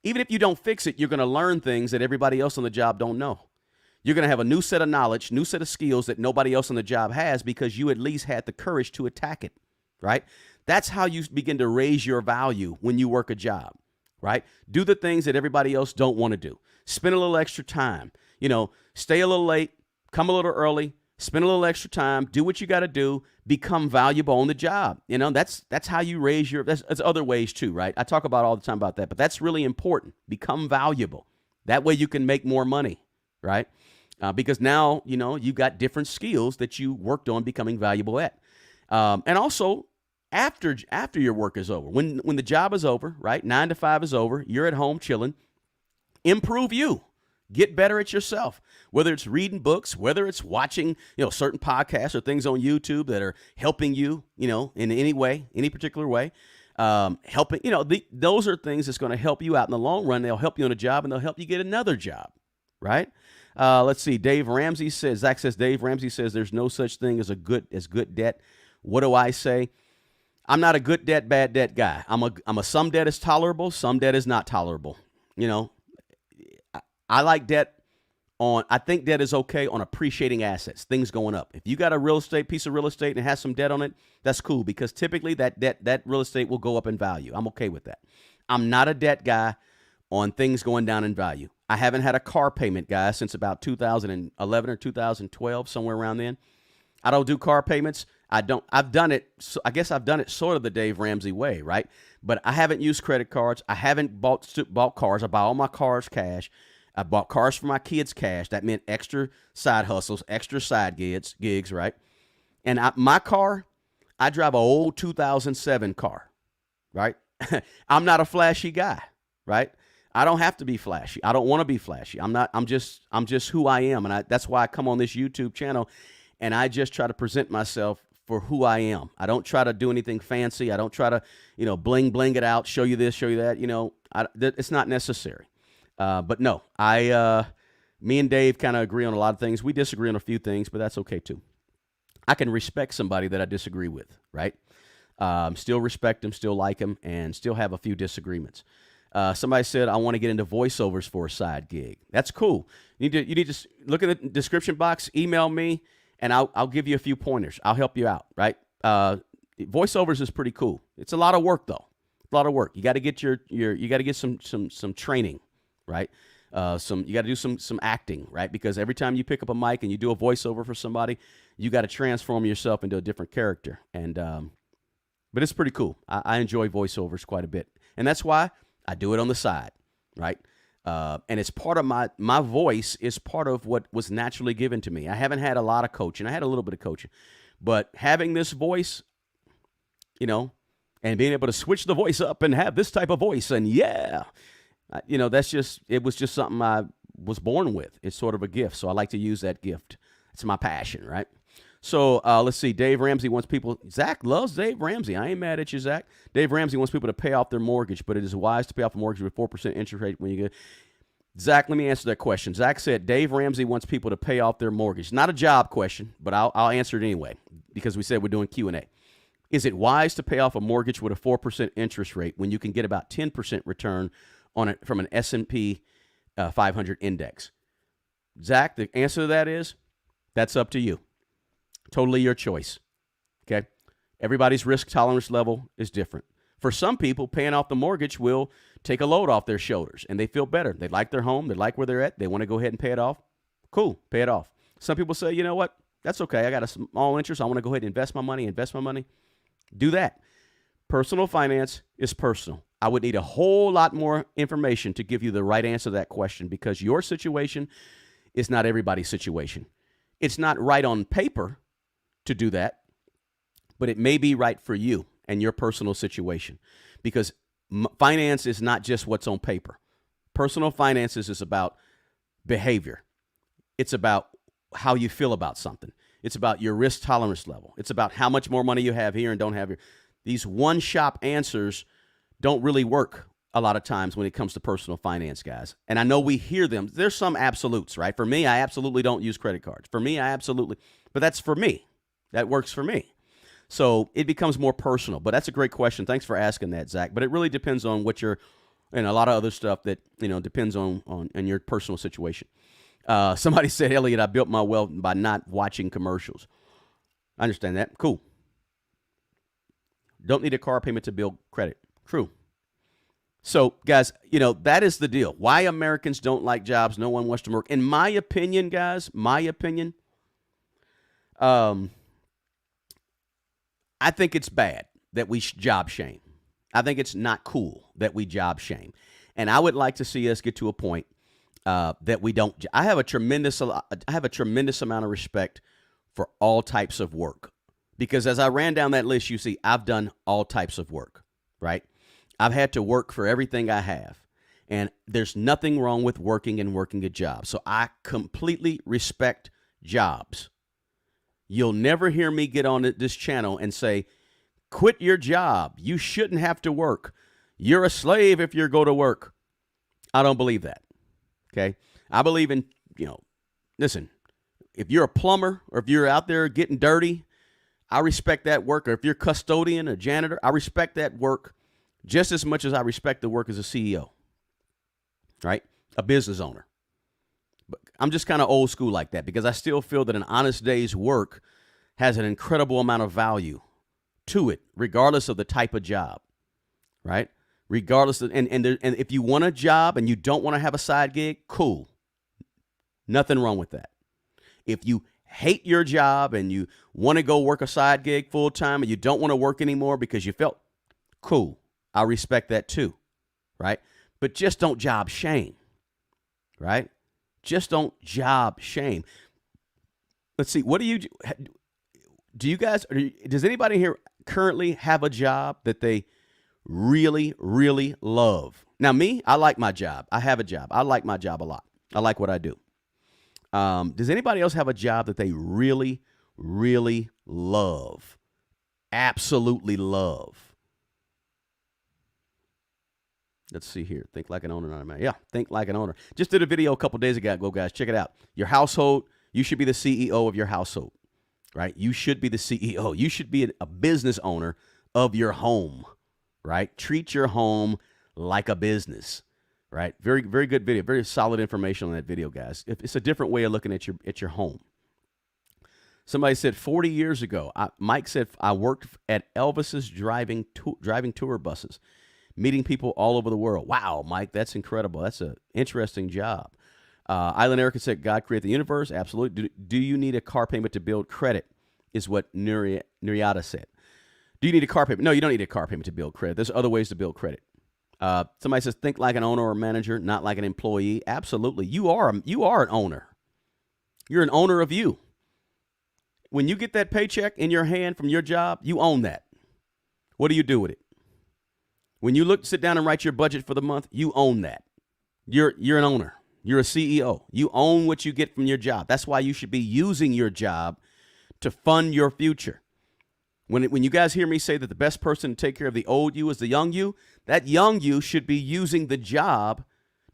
even if you don't fix it, you're going to learn things that everybody else on the job don't know. You're going to have a new set of knowledge, new set of skills that nobody else on the job has because you at least had the courage to attack it, right? That's how you begin to raise your value when you work a job, right? Do the things that everybody else don't want to do. Spend a little extra time, stay a little late, come a little early, spend a little extra time, do what you got to do, become valuable on the job. That's how you raise that's other ways too, right? I talk about all the time about that, but that's really important. Become valuable. That way you can make more money, right? Because now, you've got different skills that you worked on becoming valuable at. And also, after your work is over, when the job is over, right, 9 to 5 is over, you're at home chilling, improve you. Get better at yourself, whether it's reading books, whether it's watching, certain podcasts or things on YouTube that are helping you, in any way, any particular way. Helping, those are things that's going to help you out in the long run. They'll help you on a job and they'll help you get another job, right? Let's see. Zach says, Dave Ramsey says there's no such thing as good debt. What do I say? I'm not a good debt, bad debt guy. I'm a some debt is tolerable. Some debt is not tolerable. I like debt I think debt is okay on appreciating assets, things going up. If you got a piece of real estate and it has some debt on it, that's cool because typically that real estate will go up in value. I'm okay with that. I'm not a debt guy on things going down in value. I haven't had a car payment, guys, since about 2011 or 2012, somewhere around then. I don't do car payments. I've done it. So I guess I've done it sort of the Dave Ramsey way, right? But I haven't used credit cards. I haven't bought cars. I buy all my cars cash. I bought cars for my kids cash. That meant extra side hustles, extra side gigs, right? And my car, I drive an old 2007 car, right? I'm not a flashy guy, right? I don't have to be flashy. I don't want to be flashy. I'm just who I am. And that's why I come on this YouTube channel and I just try to present myself for who I am. I don't try to do anything fancy. I don't try to, bling it out, show you this, show you that, it's not necessary. But no, me and Dave kind of agree on a lot of things. We disagree on a few things, but that's okay too. I can respect somebody that I disagree with, right? Still respect them, still like them, and still have a few disagreements. Somebody said, I want to get into voiceovers for a side gig. That's cool. You need to look in the description box, email me, and I'll give you a few pointers. I'll help you out, right? Voiceovers is pretty cool. It's a lot of work though. A lot of work. You got to get you got to get some training, right? You got to do some acting, right? Because every time you pick up a mic and you do a voiceover for somebody, you got to transform yourself into a different character. And but it's pretty cool. I enjoy voiceovers quite a bit, and that's why I do it on the side, right? And it's part of my voice is part of what was naturally given to me. I haven't had a lot of coaching. I had a little bit of coaching, but having this voice, you know, and being able to switch the voice up and have this type of voice, and it was just something I was born with. It's sort of a gift, so I like to use that gift. It's my passion, right? So let's see. Dave Ramsey wants people. Zach loves Dave Ramsey. I ain't mad at you, Zach. Dave Ramsey wants people to pay off their mortgage, but it is wise to pay off a mortgage with 4% interest rate when you get. Zach, let me answer that question. Zach said Dave Ramsey wants people to pay off their mortgage. Not a job question, but I'll answer it anyway because we said we're doing Q&A. Is it wise to pay off a mortgage with a 4% interest rate when you can get about 10% return on it from an S&P 500 index? Zach, the answer to that is that's up to you. Totally your choice, okay? Everybody's risk tolerance level is different. For some people, paying off the mortgage will take a load off their shoulders, and they feel better. They like their home. They like where they're at. They want to go ahead and pay it off. Cool, pay it off. Some people say, you know what? That's okay. I got a small interest. I want to go ahead and invest my money. Do that. Personal finance is personal. I would need a whole lot more information to give you the right answer to that question because your situation is not everybody's situation. It's not right on paper to do that, but it may be right for you and your personal situation because finance is not just what's on paper. Personal finances is about behavior. It's about how you feel about something. It's about your risk tolerance level. It's about how much more money you have here and don't have here. These one-shop answers don't really work a lot of times when it comes to personal finance, guys. And I know we hear them. There's some absolutes, right? For me, I absolutely don't use credit cards. For me, but that's for me. That works for me. So it becomes more personal. But that's a great question. Thanks for asking that, Zach. But it really depends on what and a lot of other stuff that, depends on your personal situation. Somebody said, Elliot, I built my wealth by not watching commercials. I understand that. Cool. Don't need a car payment to build credit. True. So, guys, that is the deal. Why Americans don't like jobs, no one wants to work. In my opinion, guys, I think it's bad that we job shame. I think it's not cool that we job shame. And I would like to see us get to a point that we don't. I have a tremendous amount of respect for all types of work because as I ran down that list, you see, I've done all types of work, right? I've had to work for everything I have. And there's nothing wrong with working a job. So I completely respect jobs. You'll never hear me get on this channel and say, quit your job. You shouldn't have to work. You're a slave if you go to work. I don't believe that. Okay. I believe in, listen, if you're a plumber or if you're out there getting dirty, I respect that work. Or if you're a custodian, a janitor, I respect that work just as much as I respect the work as a CEO, right? A business owner. But I'm just kind of old school like that because I still feel that an honest day's work has an incredible amount of value to it, regardless of the type of job, right? Regardless of, and if you want a job and you don't want to have a side gig, cool. Nothing wrong with that. If you hate your job and you want to go work a side gig full time and you don't want to work anymore because you felt, cool. I respect that too, right? But just don't job shame, right? Just don't job shame. Let's see. What do you guys, does anybody here currently have a job that they really, really love? Now, me, I like my job. I have a job. I like my job a lot. I like what I do. Does anybody else have a job that they really, really love? Absolutely love. Let's see here. Think like an owner, not a man. Yeah, think like an owner. Just did a video a couple days ago, guys. Check it out. Your household, you should be the CEO of your household, right? You should be the CEO. You should be a business owner of your home, right? Treat your home like a business, right? Very, very good video. Very solid information on that video, guys. It's a different way of looking at your home. Somebody said 40 years ago, Mike said, I worked at Elvis's driving tour buses, meeting people all over the world. Wow, Mike, that's incredible. That's an interesting job. Island Erica said, God created the universe. Absolutely. Do you need a car payment to build credit is what Nuriata said. Do you need a car payment? No, you don't need a car payment to build credit. There's other ways to build credit. Somebody says, think like an owner or manager, not like an employee. Absolutely. You are an owner. You're an owner of you. When you get that paycheck in your hand from your job, you own that. What do you do with it? When you sit down and write your budget for the month, you own that. You're an owner. You're a CEO. You own what you get from your job. That's why you should be using your job to fund your future. When you guys hear me say that the best person to take care of the old you is the young you, that young you should be using the job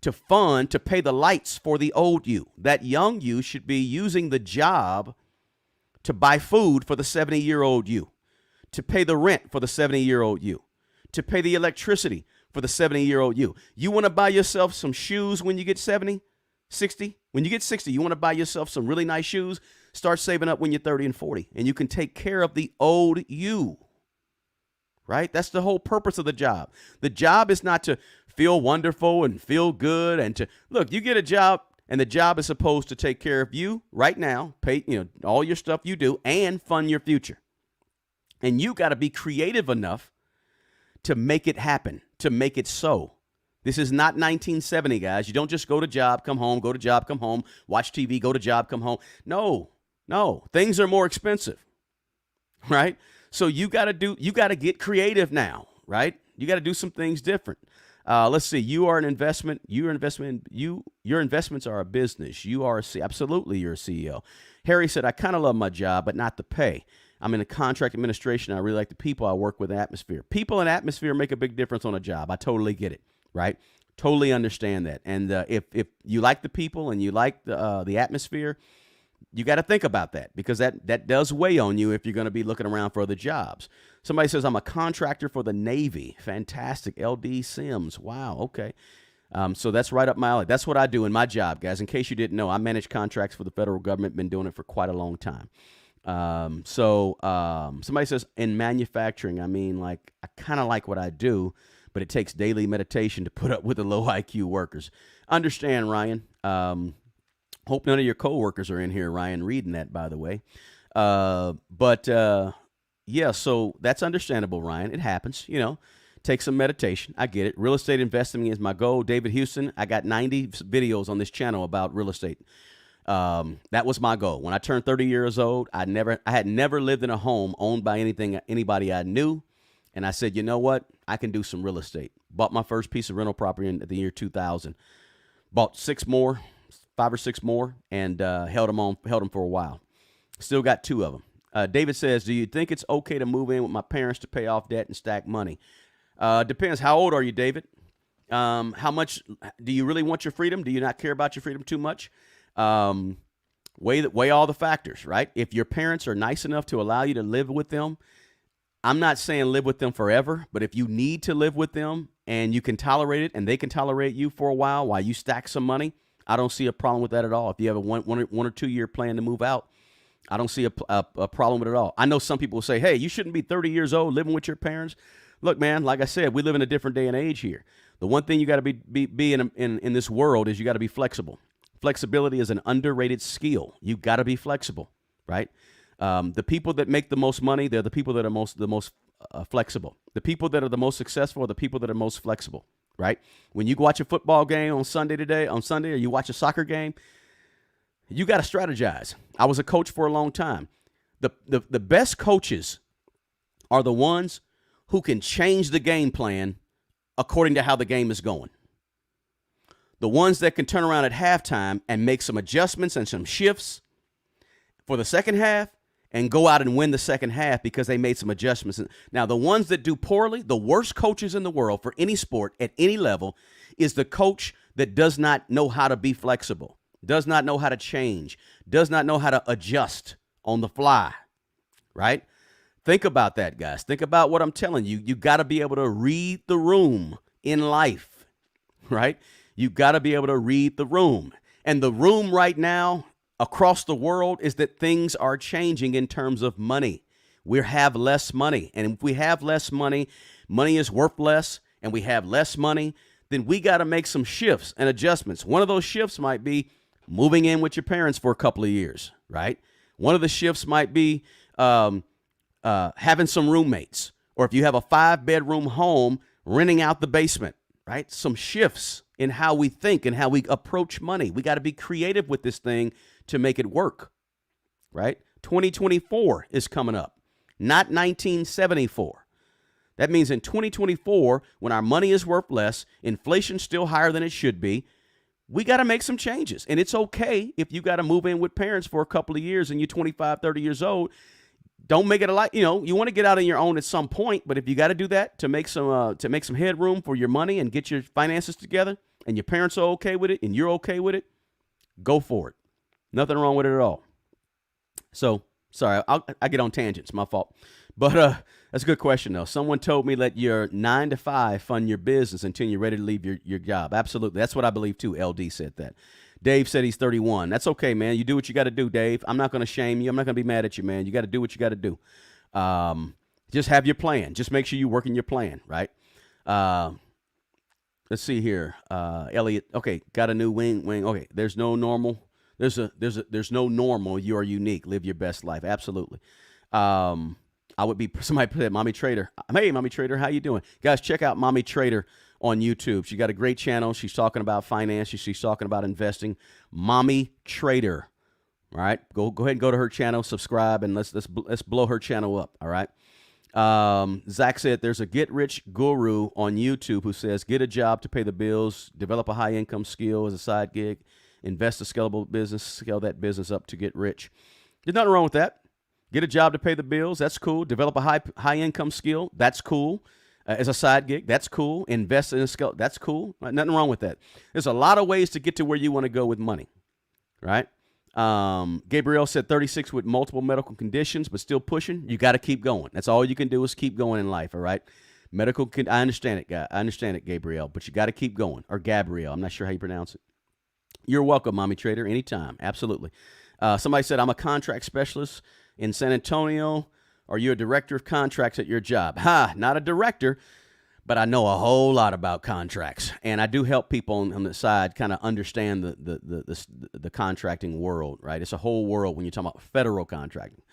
to pay the lights for the old you. That young you should be using the job to buy food for the 70-year-old you, to pay the rent for the 70-year-old you, to pay the electricity for the 70-year-old you. You want to buy yourself some shoes when you get 70, 60? When you get 60, you want to buy yourself some really nice shoes? Start saving up when you're 30 and 40, and you can take care of the old you, right? That's the whole purpose of the job. The job is not to feel wonderful and feel good and to, look, you get a job, and the job is supposed to take care of you right now, pay, all your stuff you do, and fund your future. And you got to be creative enough to make it happen, to make it so. This is not 1970, guys. You don't just go to job, come home, go to job, come home, watch TV, go to job, come home. No, things are more expensive, right? So you got to get creative now, right? You got to do some things different. Let's see. You are an investment. Your investments are a business. You are absolutely you're a CEO. Harry said, I kind of love my job, but not the pay. I'm in a contract administration. I really like the people I work with. Atmosphere. People and atmosphere make a big difference on a job. I totally get it. Right? Totally understand that. And if you like the people and you like the atmosphere, you got to think about that, because that does weigh on you if you're going to be looking around for other jobs. Somebody says, I'm a contractor for the Navy. Fantastic. LD Sims. Wow. Okay. So that's right up my alley. That's what I do in my job, guys. In case you didn't know, I manage contracts for the federal government. Been doing it for quite a long time. Somebody says, in manufacturing, I kind of like what I do, but it takes daily meditation to put up with the low IQ workers. Understand, Ryan. Hope none of your coworkers are in here, Ryan, reading that, by the way. Yeah, so that's understandable, Ryan. It happens, Take some meditation. I get it. Real estate investing is my goal. David Houston, I got 90 videos on this channel about real estate. That was my goal. When I turned 30 years old, I had never lived in a home owned by anybody I knew. And I said, you know what? I can do some real estate. Bought my first piece of rental property in the year 2000. Bought 5 or 6 more, and held them for a while. Still got 2 of them. David says, do you think it's okay to move in with my parents to pay off debt and stack money? Depends. How old are you, David? How much do you really want your freedom? Do you not care about your freedom too much? Weigh all the factors, right? If your parents are nice enough to allow you to live with them, I'm not saying live with them forever, but if you need to live with them and you can tolerate it and they can tolerate you for a while you stack some money, I don't see a problem with that at all. If you have a one or 2 year plan to move out, I don't see a problem with it at all. I know some people will say, hey, you shouldn't be 30 years old living with your parents. Look, man, like I said, we live in a different day and age here. The one thing you got to be in this world is you got to be flexible. Flexibility is an underrated skill. You got to be flexible, right? The people that make the most money, they're the people that are the most flexible. The people that are the most successful are the people that are most flexible, right? When you watch a football game on Sunday, or you watch a soccer game, you got to strategize. I was a coach for a long time. The best coaches are the ones who can change the game plan according to how the game is going. The ones that can turn around at halftime and make some adjustments and some shifts for the second half and go out and win the second half because they made some adjustments. Now, the ones that do poorly, the worst coaches in the world for any sport at any level, is the coach that does not know how to be flexible, does not know how to change, does not know how to adjust on the fly, right? Think about that, guys. Think about what I'm telling you. You got to be able to read the room in life, right? You got to be able to read the room. And the room right now across the world is that things are changing in terms of money. We have less money. And if we have less money, money is worth less, and we have less money, then we got to make some shifts and adjustments. One of those shifts might be moving in with your parents for a couple of years, right? One of the shifts might be having some roommates. Or if you have a 5-bedroom home, renting out the basement, right? Some shifts in how we think and how we approach money. We got to be creative with this thing to make it work, right? 2024 is coming up, not 1974. That means in 2024, when our money is worth less, inflation's still higher than it should be, we got to make some changes. And it's okay if you got to move in with parents for a couple of years and you're 25, 30 years old. Don't make it a lot, you want to get out on your own at some point, but if you got to do that to make some headroom for your money and get your finances together, and your parents are okay with it and you're okay with it, go for it. Nothing wrong with it at all. So, sorry, I get on tangents, my fault. But that's a good question, though. Someone told me let your 9 to 5 fund your business until you're ready to leave your job. Absolutely. That's what I believe, too. LD said that. Dave said he's 31. That's okay, man. You do what you got to do, Dave. I'm not going to shame you. I'm not going to be mad at you, man. You got to do what you got to do. Just have your plan. Just make sure you're working your plan, right? Let's see here. Elliot, okay, got a new wing. Okay, there's no normal. There's no normal. You are unique. Live your best life. Absolutely. I would be, somebody put that, Mommy Trader. Hey, Mommy Trader, how you doing? Guys, check out Mommy Trader on YouTube. She got a great channel. She's talking about finance. She's talking about investing. Mommy Trader. All right, go ahead and go to her channel, subscribe, and let's blow her channel up. All right. Zach said there's a get rich guru on YouTube who says get a job to pay the bills, develop a high income skill as a side gig, invest a scalable business, scale that business up to get rich. There's nothing wrong with that. Get a job to pay the bills. That's cool. Develop a high income skill. That's cool. As a side gig. That's cool. Invest in a skill. That's cool. Nothing wrong with that. There's a lot of ways to get to where you want to go with money, right? Gabriel said 36 with multiple medical conditions, but still pushing. You got to keep going. That's all you can do is keep going in life. All right. I understand it, guy. I understand it, Gabriel, but you got to keep going. Or Gabrielle. I'm not sure how you pronounce it. You're welcome, Mommy Trader. Anytime. Absolutely. Somebody said, I'm a contract specialist in San Antonio. Are you a director of contracts at your job? Not a director, but I know a whole lot about contracts, and I do help people on the side kind of understand the contracting world, right? It's a whole world when you're talking about federal contracting.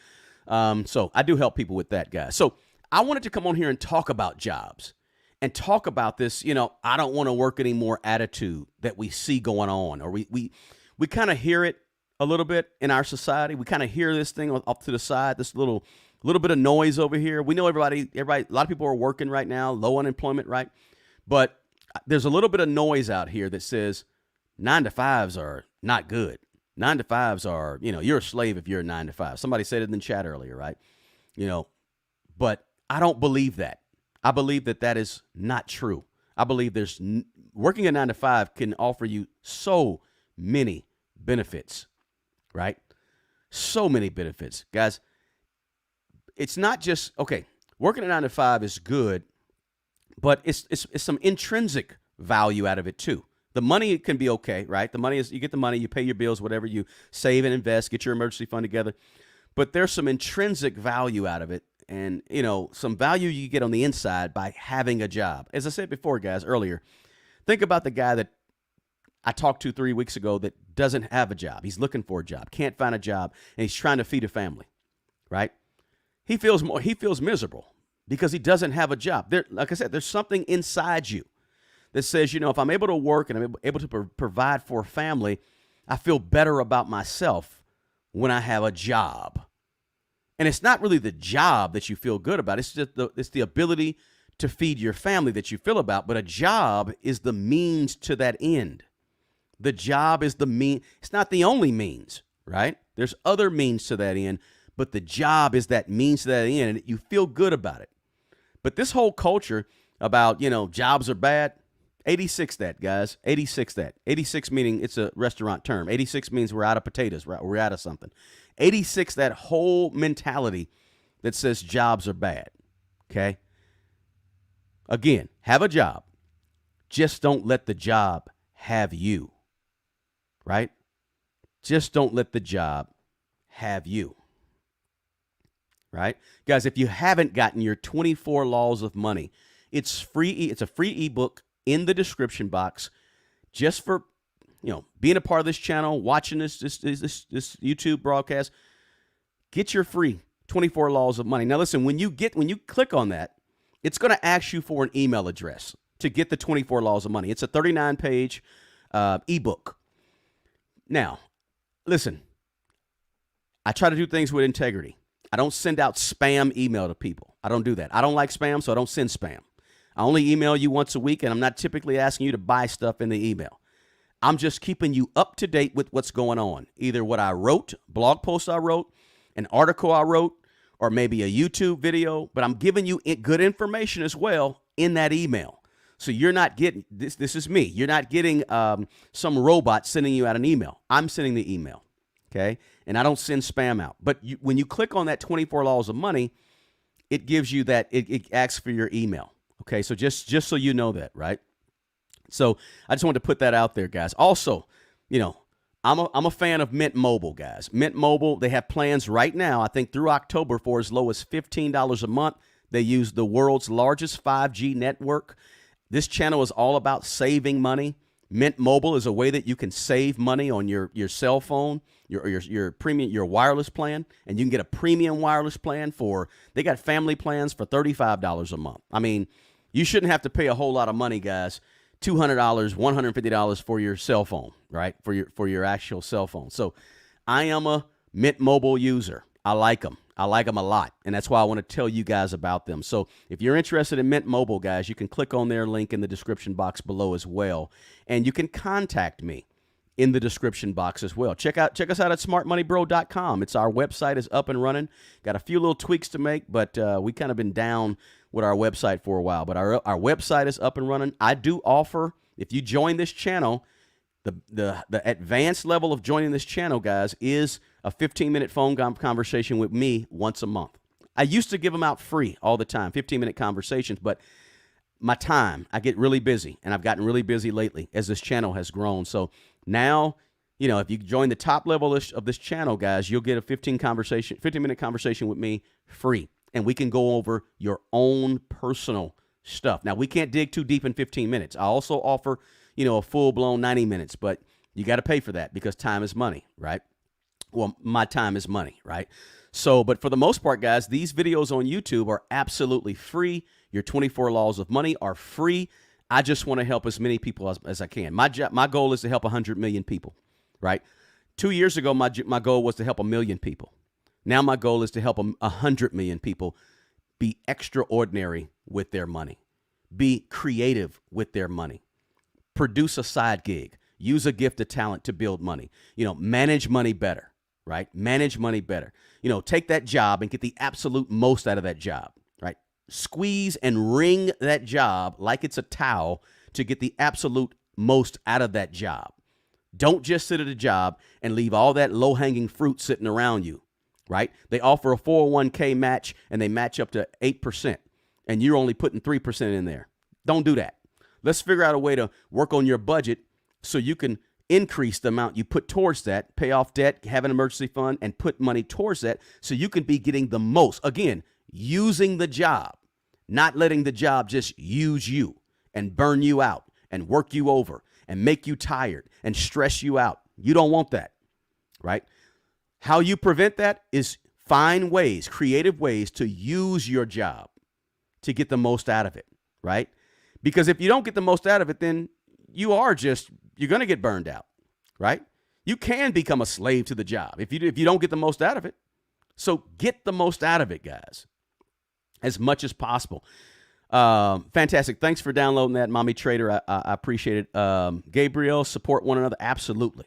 So I do help people with that, guys. So I wanted to come on here and talk about jobs and talk about this, I don't want to work anymore attitude that we see going on, or we kind of hear it a little bit in our society. We kind of hear this thing off to the side, this little bit of noise over here. We know everybody, a lot of people are working right now, low unemployment, right? But there's a little bit of noise out here that says 9 to 5s are not good. 9 to 5s are, you're a slave if you're a 9 to 5. Somebody said it in the chat earlier, right? But I don't believe that. I believe that is not true. I believe working a 9 to 5 can offer you so many benefits, right? So many benefits, guys. It's not just, okay, working a 9 to 5 is good, but it's some intrinsic value out of it too. The money can be okay, right? The money is, you get the money, you pay your bills, whatever, you save and invest, get your emergency fund together. But there's some intrinsic value out of it, and, some value you get on the inside by having a job. As I said before, guys, earlier, think about the guy that I talked to 3 weeks ago that doesn't have a job. He's looking for a job, can't find a job, and he's trying to feed a family, right? He feels miserable because he doesn't have a job. Like I said, there's something inside you that says, if I'm able to work and I'm able to provide for a family, I feel better about myself when I have a job. And it's not really the job that you feel good about. It's just it's the ability to feed your family that you feel about. But a job is the means to that end. The job is the mean. It's not the only means, right? There's other means to that end. But the job is that means to that end, and you feel good about it. But this whole culture about, jobs are bad, 86 that, guys. 86 that. 86 meaning it's a restaurant term. 86 means we're out of potatoes, right? We're out of something. 86 that whole mentality that says jobs are bad, okay? Again, have a job. Just don't let the job have you, right? Just don't let the job have you. Right? Guys, if you haven't gotten your 24 Laws of Money, it's free. It's a free ebook in the description box just for, being a part of this channel, watching this YouTube broadcast. Get your free 24 Laws of Money. Now, listen, when you click on that, it's going to ask you for an email address. to get the 24 Laws of Money. It's a 39-page ebook. Now, listen, I try to do things with integrity. I don't send out spam email to people. I don't do that. I don't like spam, so I don't send spam. I only email you once a week, and I'm not typically asking you to buy stuff in the email. I'm just keeping you up to date with what's going on, either what I wrote, blog post I wrote, an article I wrote, or maybe a YouTube video, but I'm giving you good information as well in that email. So you're not getting, this is me. You're not getting some robot sending you out an email. I'm sending the email, okay? And I don't send spam out. But when you click on that 24 Laws of Money, it gives you that, it asks for your email, okay? So just so you know that, right? So I just wanted to put that out there, guys. Also, you know, I'm a fan of Mint Mobile, guys. Mint Mobile, they have plans right now, I think through October, for as low as $15 a month. They use the world's largest 5G network. This channel is all about saving money. Mint Mobile is a way that you can save money on your cell phone, your premium, your wireless plan, and you can get a premium wireless plan they got family plans for $35 a month. I mean, you shouldn't have to pay a whole lot of money, guys. $200, $150 for your cell phone, right? For your actual cell phone. So I am a Mint Mobile user. I like them. I like them a lot. And that's why I want to tell you guys about them. So if you're interested in Mint Mobile, guys, you can click on their link in the description box below as well. And you can contact me in the description box as well. Check us out at smartmoneybro.com. Our website is up and running. Got a few little tweaks to make, but we kind of been down with our website for a while. But our website is up and running. I do offer, if you join this channel, the advanced level of joining this channel, guys, is a 15-minute phone conversation with me once a month. I used to give them out free all the time, 15-minute conversations, but my time, I get really busy, and I've gotten really busy lately as this channel has grown. So now, you know, if you join the top level of this channel, guys, you'll get a 15-minute conversation with me free, and we can go over your own personal stuff. Now, we can't dig too deep in 15 minutes. I also offer, you know, a full-blown 90 minutes, but you got to pay for that because time is money, right? Well, my time is money, right? So, but for the most part, guys, these videos on YouTube are absolutely free. Your 24 Laws of Money are free. I just want to help as many people as I can. My goal is to help 100 million people, right? 2 years ago, my goal was to help 1 million people. Now my goal is to help 100 million people be extraordinary with their money, be creative with their money, produce a side gig, use a gift of talent to build money, you know, manage money better, right? Manage money better. You know, take that job and get the absolute most out of that job, right? Squeeze and wring that job like it's a towel to get the absolute most out of that job. Don't just sit at a job and leave all that low-hanging fruit sitting around you, right? They offer a 401k match, and they match up to 8%, and you're only putting 3% in there. Don't do that. Let's figure out a way to work on your budget so you can increase the amount you put towards that, pay off debt, have an emergency fund, and put money towards that so you can be getting the most. Again, using the job, not letting the job just use you and burn you out and work you over and make you tired and stress you out. You don't want that, right? How you prevent that is find ways, creative ways to use your job to get the most out of it, right? Because if you don't get the most out of it, then you're going to get burned out, right? You can become a slave to the job if you don't get the most out of it. So get the most out of it, guys, as much as possible. Fantastic. Thanks for downloading that, Mommy Trader. I appreciate it. Gabriel, support one another. Absolutely.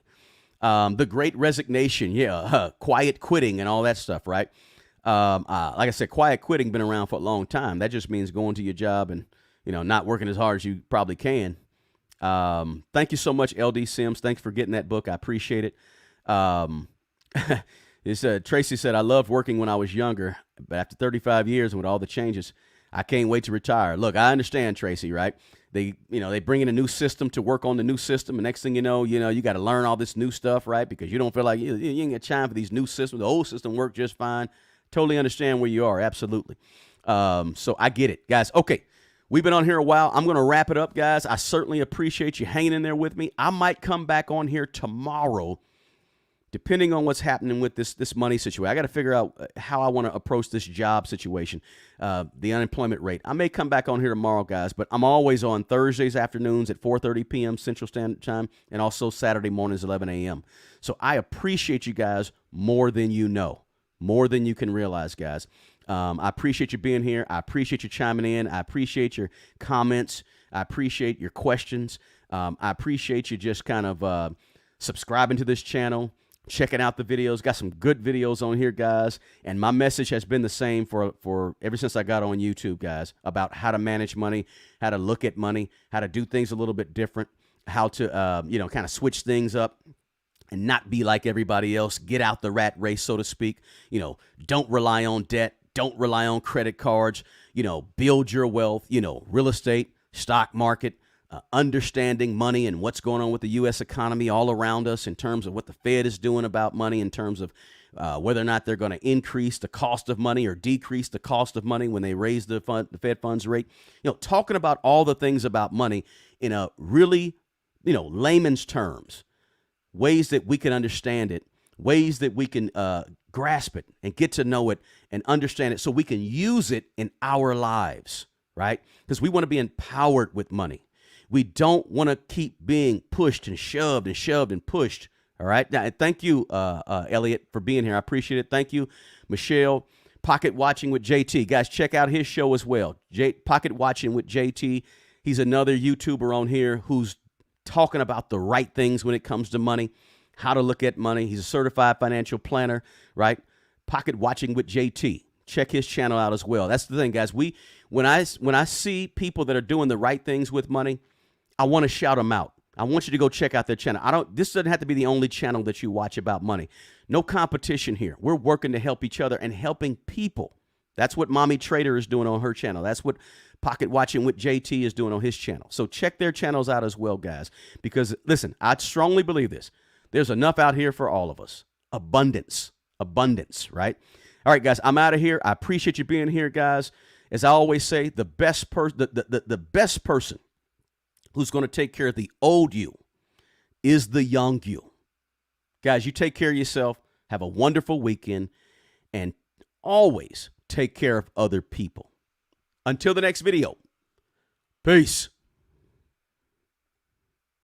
The Great Resignation. Yeah. Quiet quitting and all that stuff, right? Like I said, quiet quitting been around for a long time. That just means going to your job and, you know, not working as hard as you probably can. Thank you so much, LD Sims. Thanks for getting that book. I appreciate it. Tracy said, I loved working when I was younger, but after 35 years and with all the changes, I can't wait to retire. Look, I understand, Tracy, right? They bring in a new system to work on the new system. And next thing you know, you got to learn all this new stuff, right? Because you don't feel like you ain't got time for these new systems. The old system worked just fine. Totally understand where you are. Absolutely. So I get it, guys. Okay. We've been on here a while. I'm going to wrap it up, guys. I certainly appreciate you hanging in there with me. I might come back on here tomorrow depending on what's happening with this money situation, I got to figure out how I want to approach this job situation, the unemployment rate. I may come back on here tomorrow, guys, but I'm always on Thursdays afternoons at 4:30 p.m. Central Standard Time, and also Saturday mornings 11 a.m. So I appreciate you guys more than you know, more than you can realize, guys. I appreciate you being here. I appreciate you chiming in. I appreciate your comments. I appreciate your questions. I appreciate you just kind of subscribing to this channel, checking out the videos. Got some good videos on here, guys. And my message has been the same for ever since I got on YouTube, guys, about how to manage money, how to look at money, how to do things a little bit different, how to, kind of switch things up and not be like everybody else. Get out the rat race, so to speak. Don't rely on debt. Don't rely on credit cards. Build your wealth, real estate, stock market, understanding money and what's going on with the U.S. economy all around us in terms of what the Fed is doing about money, in terms of whether or not they're going to increase the cost of money or decrease the cost of money when they raise the Fed funds rate. Talking about all the things about money in a really, layman's terms, ways that we can understand it, ways that we can grasp it and get to know it and understand it so we can use it in our lives, right? Because we want to be empowered with money. We don't want to keep being pushed and shoved and shoved and pushed. All right. Now, thank you, Elliot, for being here. I appreciate it. Thank you, Michelle. Pocket Watching with JT. Guys, check out his show as well. Pocket Watching with JT. He's another YouTuber on here who's talking about the right things when it comes to money, how to look at money. He's a certified financial planner, right? Pocket Watching with JT. Check his channel out as well. That's the thing, guys. When I see people that are doing the right things with money, I want to shout them out. I want you to go check out their channel. This doesn't have to be the only channel that you watch about money. No competition here. We're working to help each other and helping people. That's what Mommy Trader is doing on her channel. That's what Pocket Watching with JT is doing on his channel. So check their channels out as well, guys. Because listen, I strongly believe this. There's enough out here for all of us. Abundance, right? All right, guys, I'm out of here. I appreciate you being here, guys. As I always say, the best person who's going to take care of the old you is the young you. Guys, you take care of yourself. Have a wonderful weekend. And always take care of other people. Until the next video. Peace.